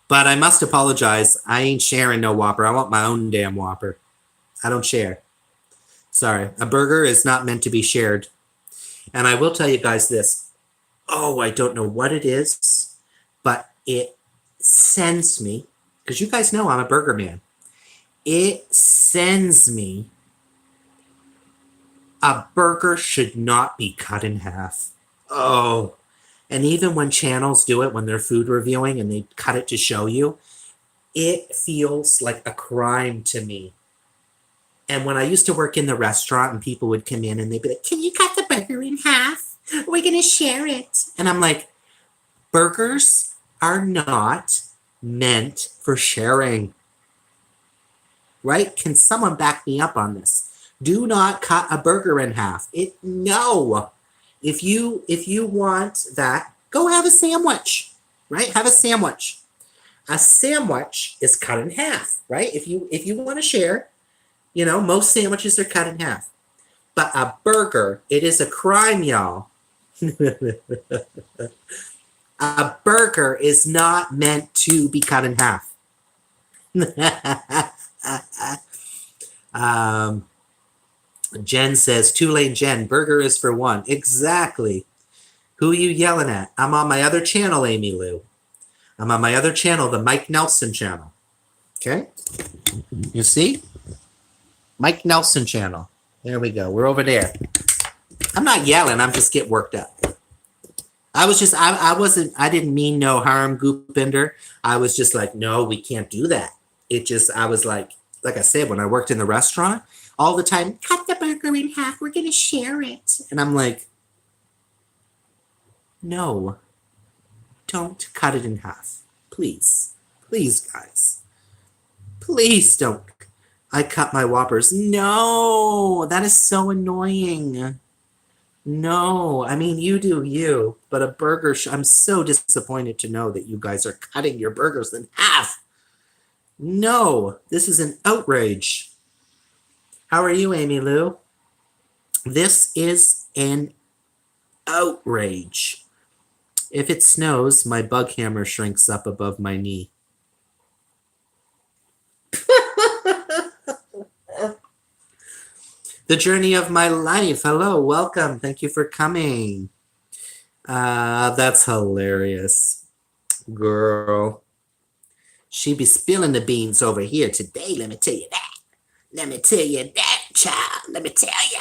But I must apologize. I ain't sharing no Whopper. I want my own damn Whopper. I don't share. Sorry. A burger is not meant to be shared. And I will tell you guys this. Oh, I don't know what it is, but it sends me, because you guys know I'm a burger man. It sends me a burger should not be cut in half. Oh, and even when channels do it, when they're food reviewing and they cut it to show you, it feels like a crime to me. And when I used to work in the restaurant and people would come in and they'd be like, can you cut the burger in half? We're going to share it. And I'm like, burgers are not meant for sharing. Right? Can someone back me up on this? Do not cut a burger in half. No. If you want that, go have a sandwich. Right? Have a sandwich. A sandwich is cut in half, right? If you want to share, you know, most sandwiches are cut in half. But a burger, it is a crime, y'all. A burger is not meant to be cut in half. Jen says, Tulane Jen, burger is for one. Exactly. Who are you yelling at? I'm on my other channel, Amy Lou. I'm on my other channel, the Mike Nelson channel. Okay? You see? Mike Nelson channel. There we go. We're over there. I'm not yelling. I'm just getting worked up. I didn't mean no harm, Goopender. I was just like, no, we can't do that. I was like I said, when I worked in the restaurant, all the time, cut the burger in half, we're going to share it. And I'm like, no, don't cut it in half. Please. Please, guys. Please don't. I cut my Whoppers. No, that is so annoying. No, I mean, you do you, but a burger, I'm so disappointed to know that you guys are cutting your burgers in half. No, this is an outrage. How are you, Amy Lou? This is an outrage. If it snows, my bug hammer shrinks up above my knee. The journey of my life. Hello, welcome. Thank you for coming. That's hilarious. Girl. She be spilling the beans over here today, let me tell you that. Let me tell you that, child. Let me tell you.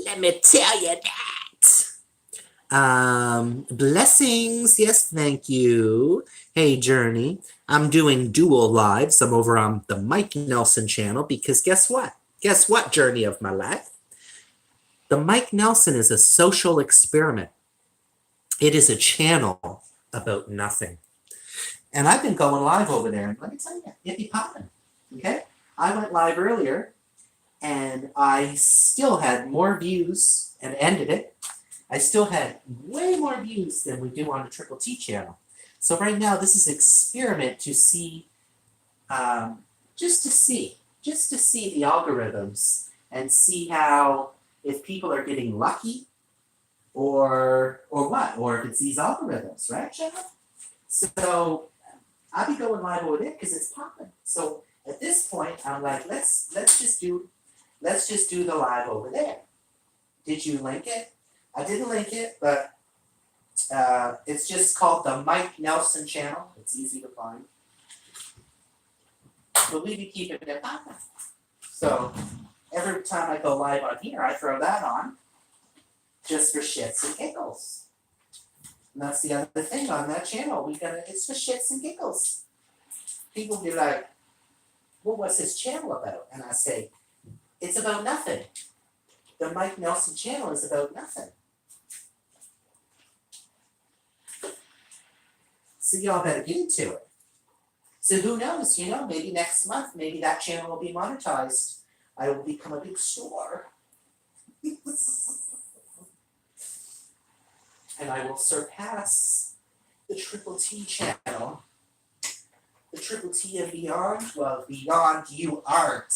Let me tell you that. Blessings. Yes, thank you. Hey, Journey. I'm doing dual lives. I'm over on the Mike Nelson channel because guess what? Guess what, Journey of my life? The Mike Nelson is a social experiment. It is a channel about nothing. And I've been going live over there, and let me tell you, it be popping. Okay? I went live earlier, and I still had more views and ended it. I still had way more views than we do on the Triple T channel. So right now, this is an experiment to see, just to see the algorithms and see how, if people are getting lucky or what, or if it's these algorithms, right, Jenna? So I'll be going live over there because it's popping. So at this point, I'm like, let's just do the live over there. Did you link it? I didn't link it, but it's just called the Mike Nelson channel. It's easy to find. But we be keeping it popping. So every time I go live on here, I throw that on just for shits and giggles. And that's the other thing on that channel. It's for shits and giggles. People be like, well, what's this channel about? And I say, it's about nothing. The Mike Nelson channel is about nothing. So y'all better get into it. So who knows, maybe next month, maybe that channel will be monetized. I will become a big star. And I will surpass the Triple T channel. The Triple T and beyond, well, beyond you aren't.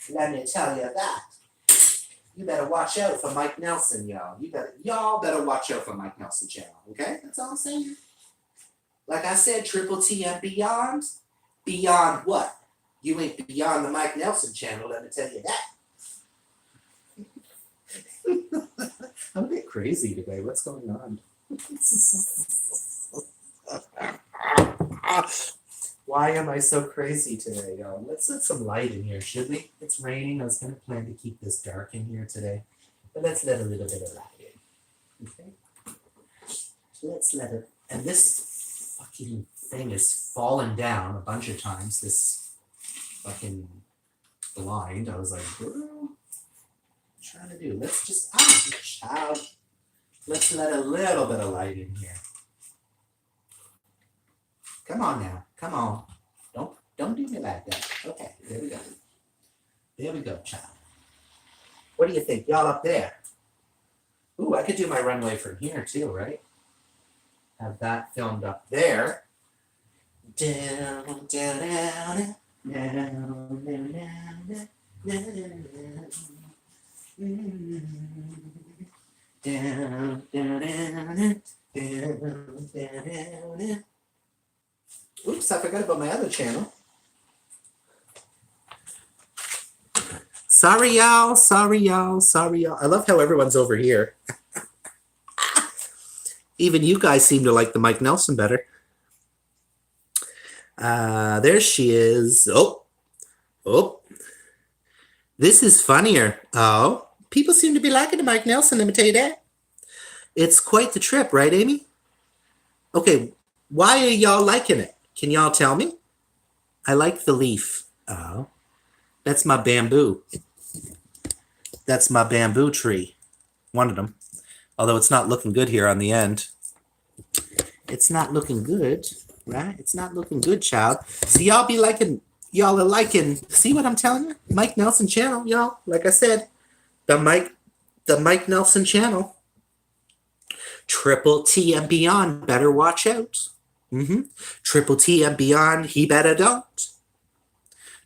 Let me tell you that. You better watch out for Mike Nelson, y'all. Y'all better watch out for Mike Nelson channel, okay? That's all I'm saying. Like I said, Triple T and beyond. Beyond what? You ain't beyond the Mike Nelson channel, let me tell you that. I'm a bit crazy today. What's going on? Why am I so crazy today, y'all? Let's let some light in here, should we? It's raining. I was going to plan to keep this dark in here today. But let's let a little bit of light in. Okay? Let's let it. And this fucking thing has fallen down a bunch of times. This fucking blind. I was like, girl, trying to do. Let's just let's let a little bit of light in here. Come on now. Come on. Don't do me like that. Okay, there we go. There we go, child. What do you think? Y'all up there? Ooh, I could do my runway from here too, right? Have that filmed up there. Down, down, down, down, down, down, down. Down, down, down, down, down, down. Oops, I forgot about my other channel. Sorry, y'all. Sorry, y'all. Sorry, y'all. I love how everyone's over here. Even you guys seem to like the Mike Nelson better. There she is. Oh. This is funnier. Oh, people seem to be liking the Mike Nelson, let me tell you that. It's quite the trip, right, Amy? Okay, why are y'all liking it? Can y'all tell me? I like the leaf. Oh, that's my bamboo. That's my bamboo tree. One of them. Although it's not looking good here on the end. It's not looking good, right? It's not looking good, child. So y'all are liking, see what I'm telling you? Mike Nelson channel, y'all. Like I said, the Mike Nelson channel. Triple T and beyond, better watch out. Triple T and beyond, he better don't.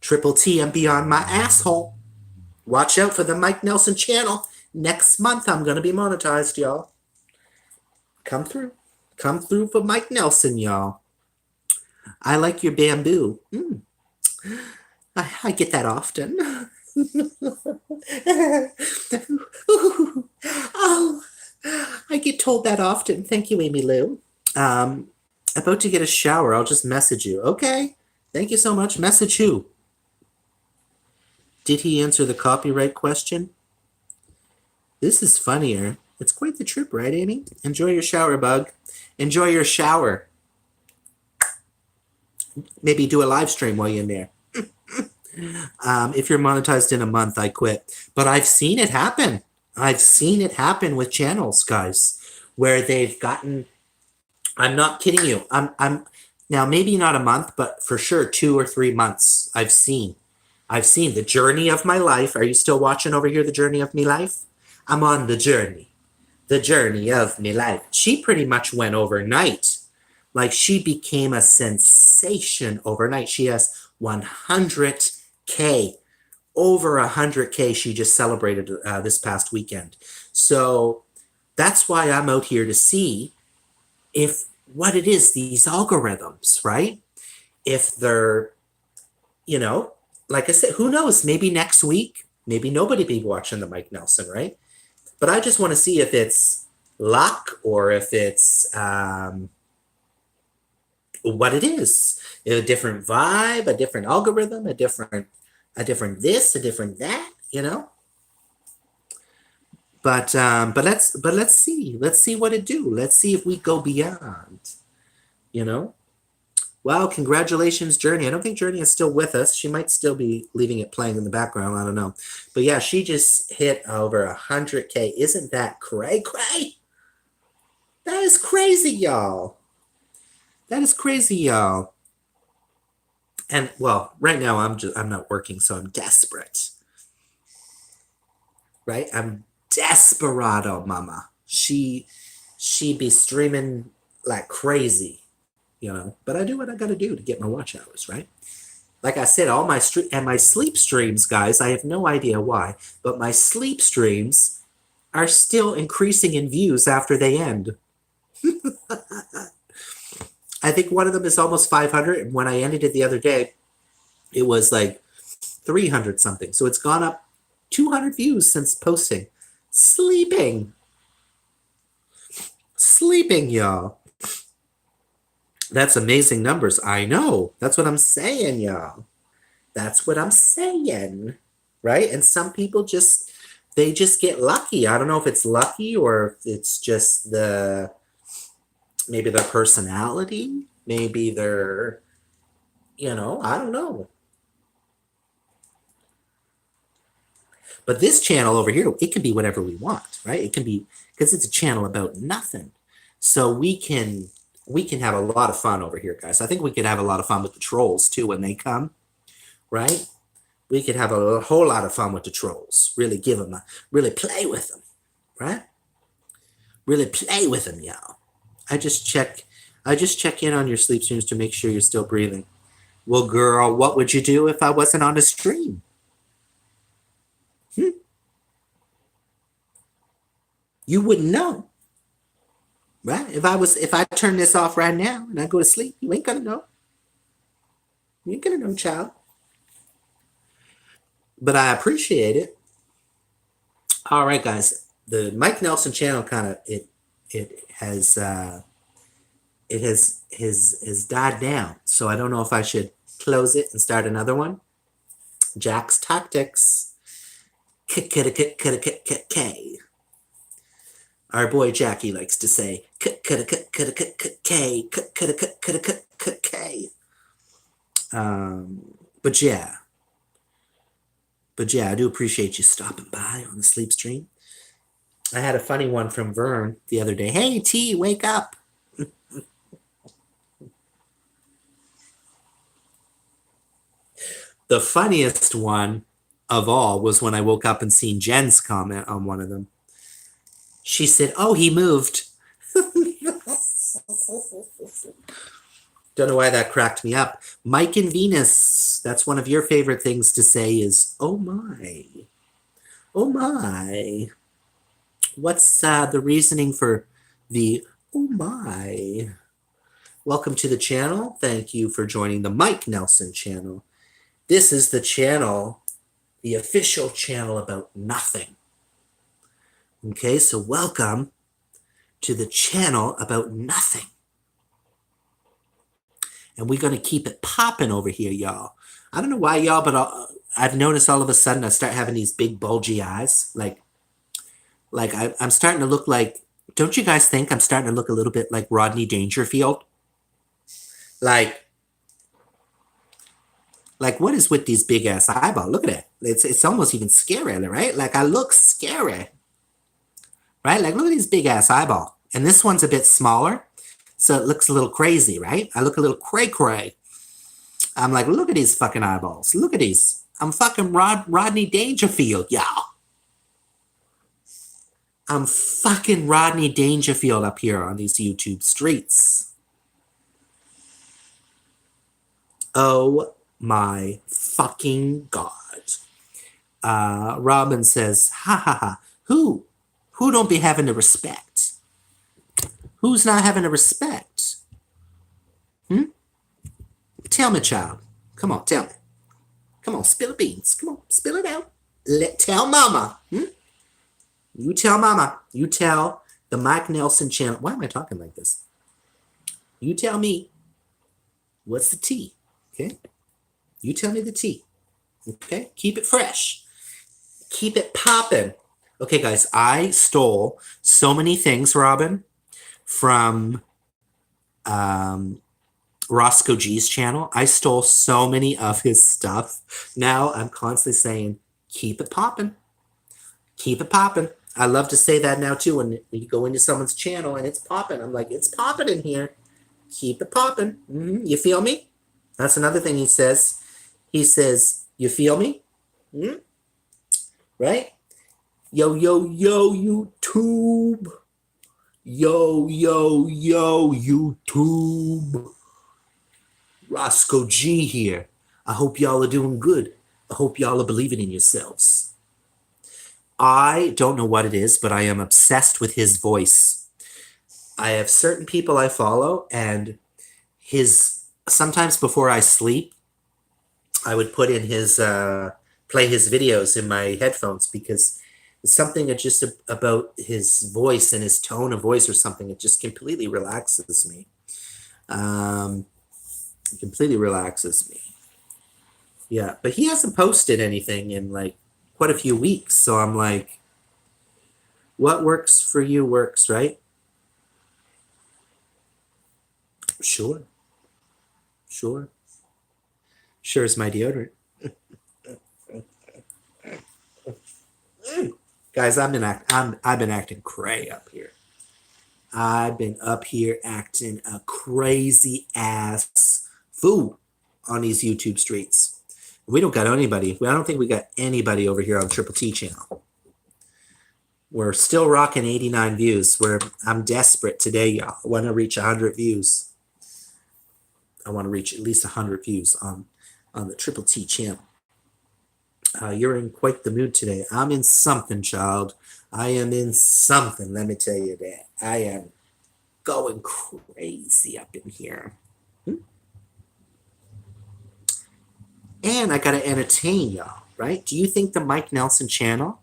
Triple T and beyond, my asshole. Watch out for the Mike Nelson channel. Next month, I'm going to be monetized, y'all. Come through. Come through for Mike Nelson, y'all. I like your bamboo. I get that often. Oh, I get told that often. Thank you, Amy Lou. About to get a shower. I'll just message you. Okay. Thank you so much. Message who? Did he answer the copyright question? This is funnier. It's quite the trip, right, Amy? Enjoy your shower, bug. Enjoy your shower. Maybe do a live stream while you're in there. If you're monetized in a month, I quit. But I've seen it happen. I've seen it happen with channels, guys, where they've gotten. I'm not kidding you. I'm now maybe not a month, but for sure 2 or 3 months. I've seen the journey of my life. Are you still watching over here? The journey of me life. I'm on the journey of me life. She pretty much went overnight. Like she became a sensation overnight. She has 100K, over 100K. She just celebrated this past weekend. So that's why I'm out here to see if what it is, these algorithms, right? If they're, like I said, who knows? Maybe next week, maybe nobody be watching the Mike Nelson, right? But I just want to see if it's luck or if it's what it is. A different vibe, a different algorithm, a different this, a different that, But let's see. Let's see what it do. Let's see if we go beyond. Wow, congratulations, Journey. I don't think Journey is still with us. She might still be leaving it playing in the background. I don't know. But yeah, she just hit over 100K. Isn't that cray? That is crazy, y'all. That is crazy, y'all. And well, right now I'm not working, so I'm desperate. Right? I'm desperado, mama. She be streaming like crazy, But I do what I gotta do to get my watch hours, right? Like I said, all my my sleep streams, guys, I have no idea why, but my sleep streams are still increasing in views after they end. I think one of them is almost 500, and when I ended it the other day, it was like 300 something. So it's gone up 200 views since posting. Sleeping, y'all. That's amazing numbers. I know. That's what I'm saying, y'all. That's what I'm saying. Right? And some people they just get lucky. I don't know if it's lucky or if it's just maybe their personality, maybe their, I don't know. But this channel over here, it can be whatever we want, right? It can be, because it's a channel about nothing. So we can have a lot of fun over here, guys. I think we could have a lot of fun with the trolls too when they come, right? We could have a whole lot of fun with the trolls. Really really play with them, right? Really play with them, y'all. I just check in on your sleep streams to make sure you're still breathing. Well, girl, what would you do if I wasn't on a stream? You wouldn't know. Right? If I turn this off right now and I go to sleep, you ain't gonna know. You ain't gonna know, child. But I appreciate it. All right, guys. The Mike Nelson channel it has died down. So I don't know if I should close it and start another one. Jack's Tactics. K. Our boy Jackie likes to say K. But yeah, I do appreciate you stopping by on the sleep stream. I had a funny one from Vern the other day. Hey T, wake up! The funniest one of all was when I woke up and seen Jen's comment on one of them. She said, "Oh, he moved." Don't know why that cracked me up. Mike and Venus, that's one of your favorite things to say is, "Oh my. Oh my." What's the reasoning for the "oh my"? Welcome to the channel. Thank you for joining the Mike Nelson channel. This is the channel, the official channel about nothing. Okay, so welcome to the channel about nothing. And we're going to keep it popping over here, y'all. I don't know why, y'all, but I've noticed all of a sudden I start having these big bulgy eyes. I'm starting to look like, don't you guys think I'm starting to look a little bit like Rodney Dangerfield? Like what is with these big ass eyeballs? Look at it. It's almost even scary, right? Like I look scary, right? Like look at these big ass eyeball. And this one's a bit smaller, so it looks a little crazy, right? I look a little cray cray. I'm like, look at these fucking eyeballs. Look at these. I'm fucking Rodney Dangerfield, y'all. I'm fucking Rodney Dangerfield up here on these YouTube streets. Oh my fucking God. Robin says, ha ha ha. Who don't be having the respect? Who's not having the respect? Tell me, child. Come on, tell me. Come on, spill the beans. Come on, spill it out. Tell mama. You tell mama. You tell the Mike Nelson channel. Why am I talking like this? You tell me what's the tea, okay? You tell me the tea, okay? Keep it fresh. Keep it popping. Okay, guys, I stole so many things, Robin, from Roscoe G's channel. I stole so many of his stuff. Now I'm constantly saying, keep it popping. Keep it popping. I love to say that now too when you go into someone's channel and it's popping. I'm like, it's popping in here. Keep it popping. You feel me? That's another thing he says. He says, you feel me? Right? Yo, yo, yo, YouTube. Yo, yo, yo, YouTube. Roscoe G here. I hope y'all are doing good. I hope y'all are believing in yourselves. I don't know what it is, but I am obsessed with his voice. I have certain people I follow, and sometimes before I sleep, I would put in play his videos in my headphones because it's something that just about his voice and his tone of voice or something. It just completely relaxes me. It completely relaxes me. Yeah, but he hasn't posted anything in like quite a few weeks. So I'm like, what works for you works, right? Sure. Sure. Sure is my deodorant. Guys, I've been acting cray up here. I've been up here acting a crazy ass fool on these YouTube streets. We don't got anybody. I don't think we got anybody over here on Triple T channel. We're still rocking 89 views. I'm desperate today, y'all. I want to reach 100 views. I want to reach at least 100 views on the Triple T channel. You're in quite the mood today. I'm in something, child. I am in something, let me tell you that. I am going crazy up in here. And I got to entertain y'all, right? Do you think the Mike Nelson channel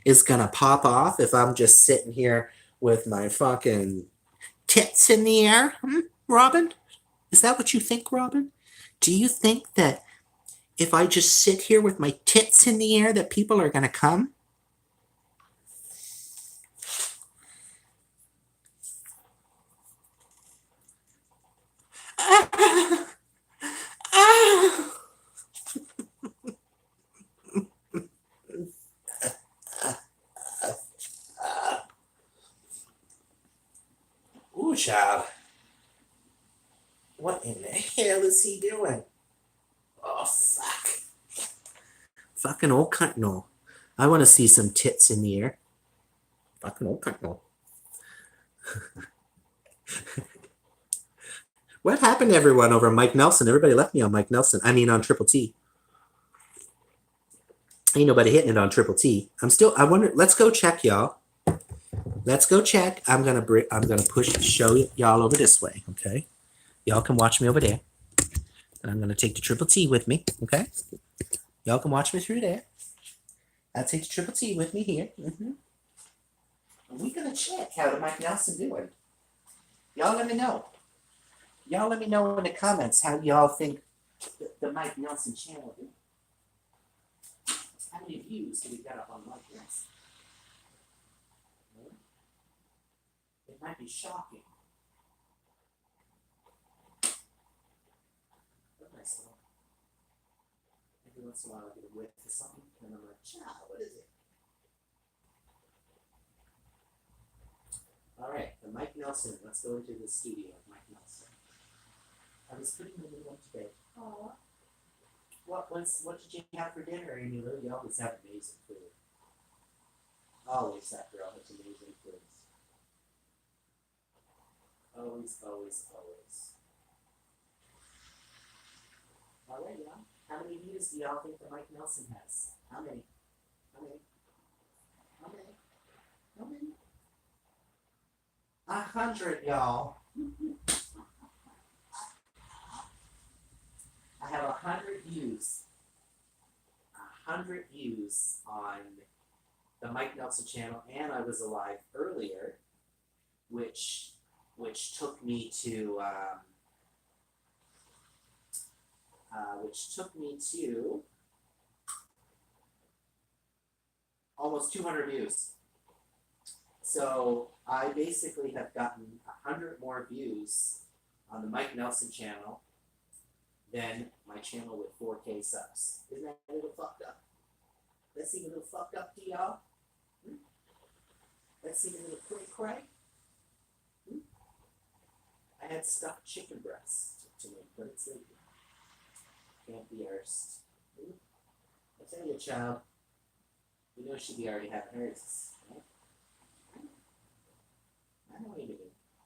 is going to pop off if I'm just sitting here with my fucking tits in the air? Robin? Is that what you think, Robin? Do you think that if I just sit here with my tits in the air that people are going to come? child. What in the hell is he doing? Oh, fuck. Fucking old cunt no. I want to see some tits in the air. Fucking old cunt no. What happened to everyone over Mike Nelson? Everybody left me on Mike Nelson. I mean, on Triple T. Ain't nobody hitting it on Triple T. I wonder, let's go check, y'all. Let's go check. I'm gonna show y'all over this way, okay? Y'all can watch me over there. And I'm gonna take the Triple T with me, okay? Y'all can watch me through there. I'll take the Triple T with me here. And we're gonna check how the Mike Nelson doing. Y'all let me know. Y'all let me know in the comments how y'all think the Mike Nelson channel is. How many views do we got up on Mike Nelson? It might be shocking. Nice little. Every once in a while I get a whiff of something, and I'm like, "Chow, what is it?" All right, the Mike Nelson. Let's go into the studio of Mike Nelson. I was putting the little one today. Oh. What did you have for dinner, Amy Lou? You always have amazing food. Always that girl has amazing food. Always, always, always. All right, y'all. How many views do y'all think the Mike Nelson has? How many? How many? How many? How many? 100, y'all. I have 100 views. 100 views on the Mike Nelson channel, and I was alive earlier, which took me to almost 200 views. So I basically have gotten 100 more views on the Mike Nelson channel than my channel with 4K subs. Isn't that a little fucked up? That seem a little fucked up to y'all? That seem a little cray-cray? I had stuffed chicken breasts to me, but it's like, can't be arsed. I tell you, child, you know she'd be already having hers. Right? I know you do.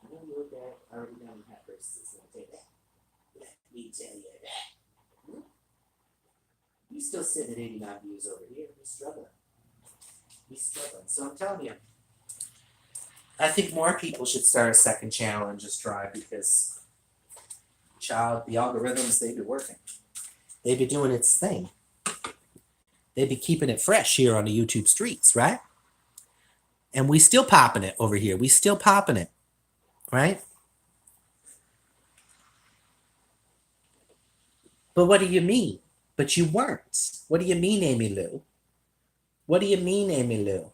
I know you were there already done and had hers. So I'll tell you that. Let me tell you that. You still sitting at 89 views over here. He's struggling. So I'm telling you, I think more people should start a second channel and just try, because, child, the algorithms, they be working. They be doing its thing. They be keeping it fresh here on the YouTube streets, right? And we still popping it over here. We still popping it, right? But what do you mean? But you weren't. What do you mean, Amy Lou? What do you mean, Amy Lou?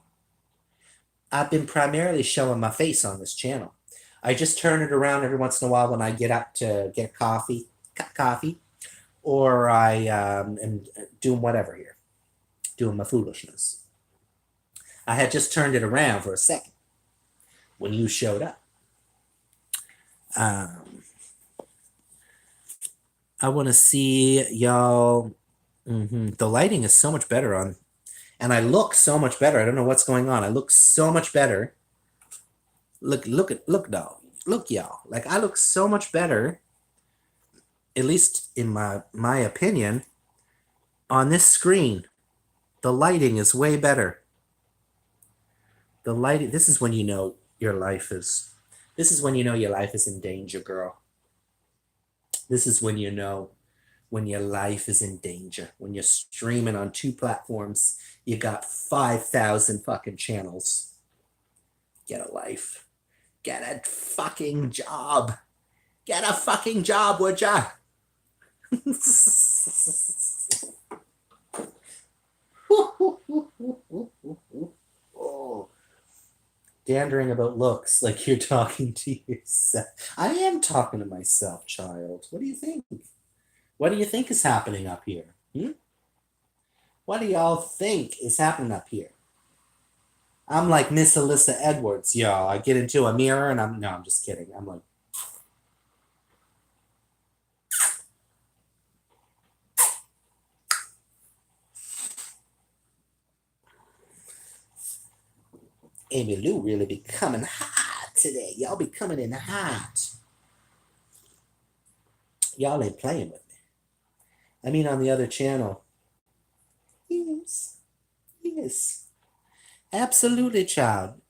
I've been primarily showing my face on this channel. I just turn it around every once in a while when I get up to get coffee, or I am doing whatever here, doing my foolishness. I had just turned it around for a second when you showed up. I want to see y'all. The lighting is so much better on, and I look so much better. I don't know what's going on. I look so much better. Look, dog. Look, y'all. Like, I look so much better, at least in my opinion, on this screen. The lighting is way better. The lighting. This is when you know your life is. This is when you know your life is in danger, girl. This is when you know when your life is in danger. When you're streaming on 2 platforms, you got 5,000 fucking channels. Get a life. Get a fucking job. Get a fucking job, would ya? Oh. Dandering about looks like you're talking to yourself. I am talking to myself, child. What do you think? What do you think is happening up here? What do y'all think is happening up here? I'm like Miss Alyssa Edwards, y'all. I get into a mirror and I'm just kidding. I'm like, Amy Lou really be coming hot today. Y'all be coming in hot. Y'all ain't playing with me. I mean, on the other channel. Yes. Yes. Absolutely, child.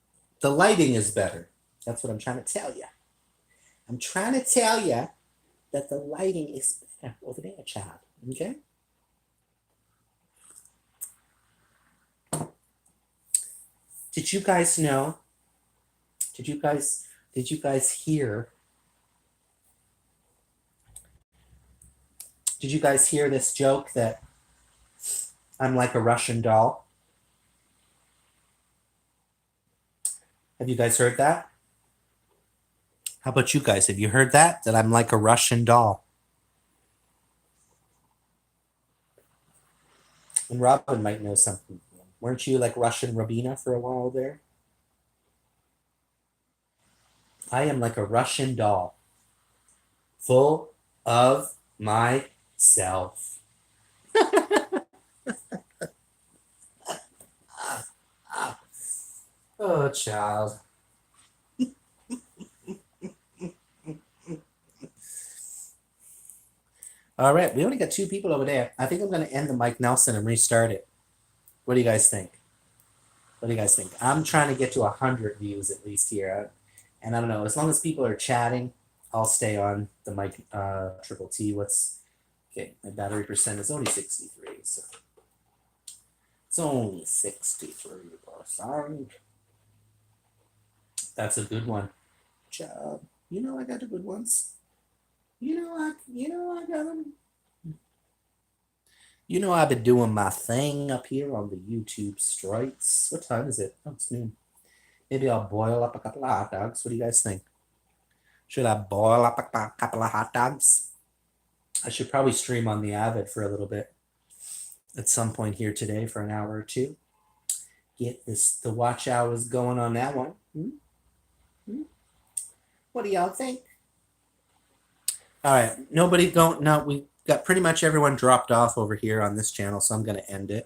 The lighting is better. That's what I'm trying to tell you. I'm trying to tell you that the lighting is better over there, child. Okay? Did you guys know? Did you guys hear? Did you guys hear this joke that I'm like a Russian doll? Have you guys heard that? How about you guys? Have you heard that? That I'm like a Russian doll. And Robin might know something. Weren't you like Russian Rabina for a while there? I am like a Russian doll, full of myself. Oh, child. All right, we only got two people over there. I think I'm going to end the Mike Nelson and restart it. What do you guys think? What do you guys think? I'm trying to get to 100 views at least here. And I don't know, as long as people are chatting, I'll stay on the Mike Triple T. What's okay? My battery percent is only 63, so it's only 63%. That's a good one. Job. You know I got the good ones. I got them. You know I've been doing my thing up here on the YouTube strikes. What time is it? Oh, it's noon. Maybe I'll boil up a couple of hot dogs. What do you guys think? Should I boil up a couple of hot dogs? I should probably stream on the Avid for a little bit at some point here today for an hour or two. Get the watch hours going on that one. Hmm? What do y'all think? All right, nobody don't. No, we got pretty much everyone dropped off over here on this channel, so I'm going to end it.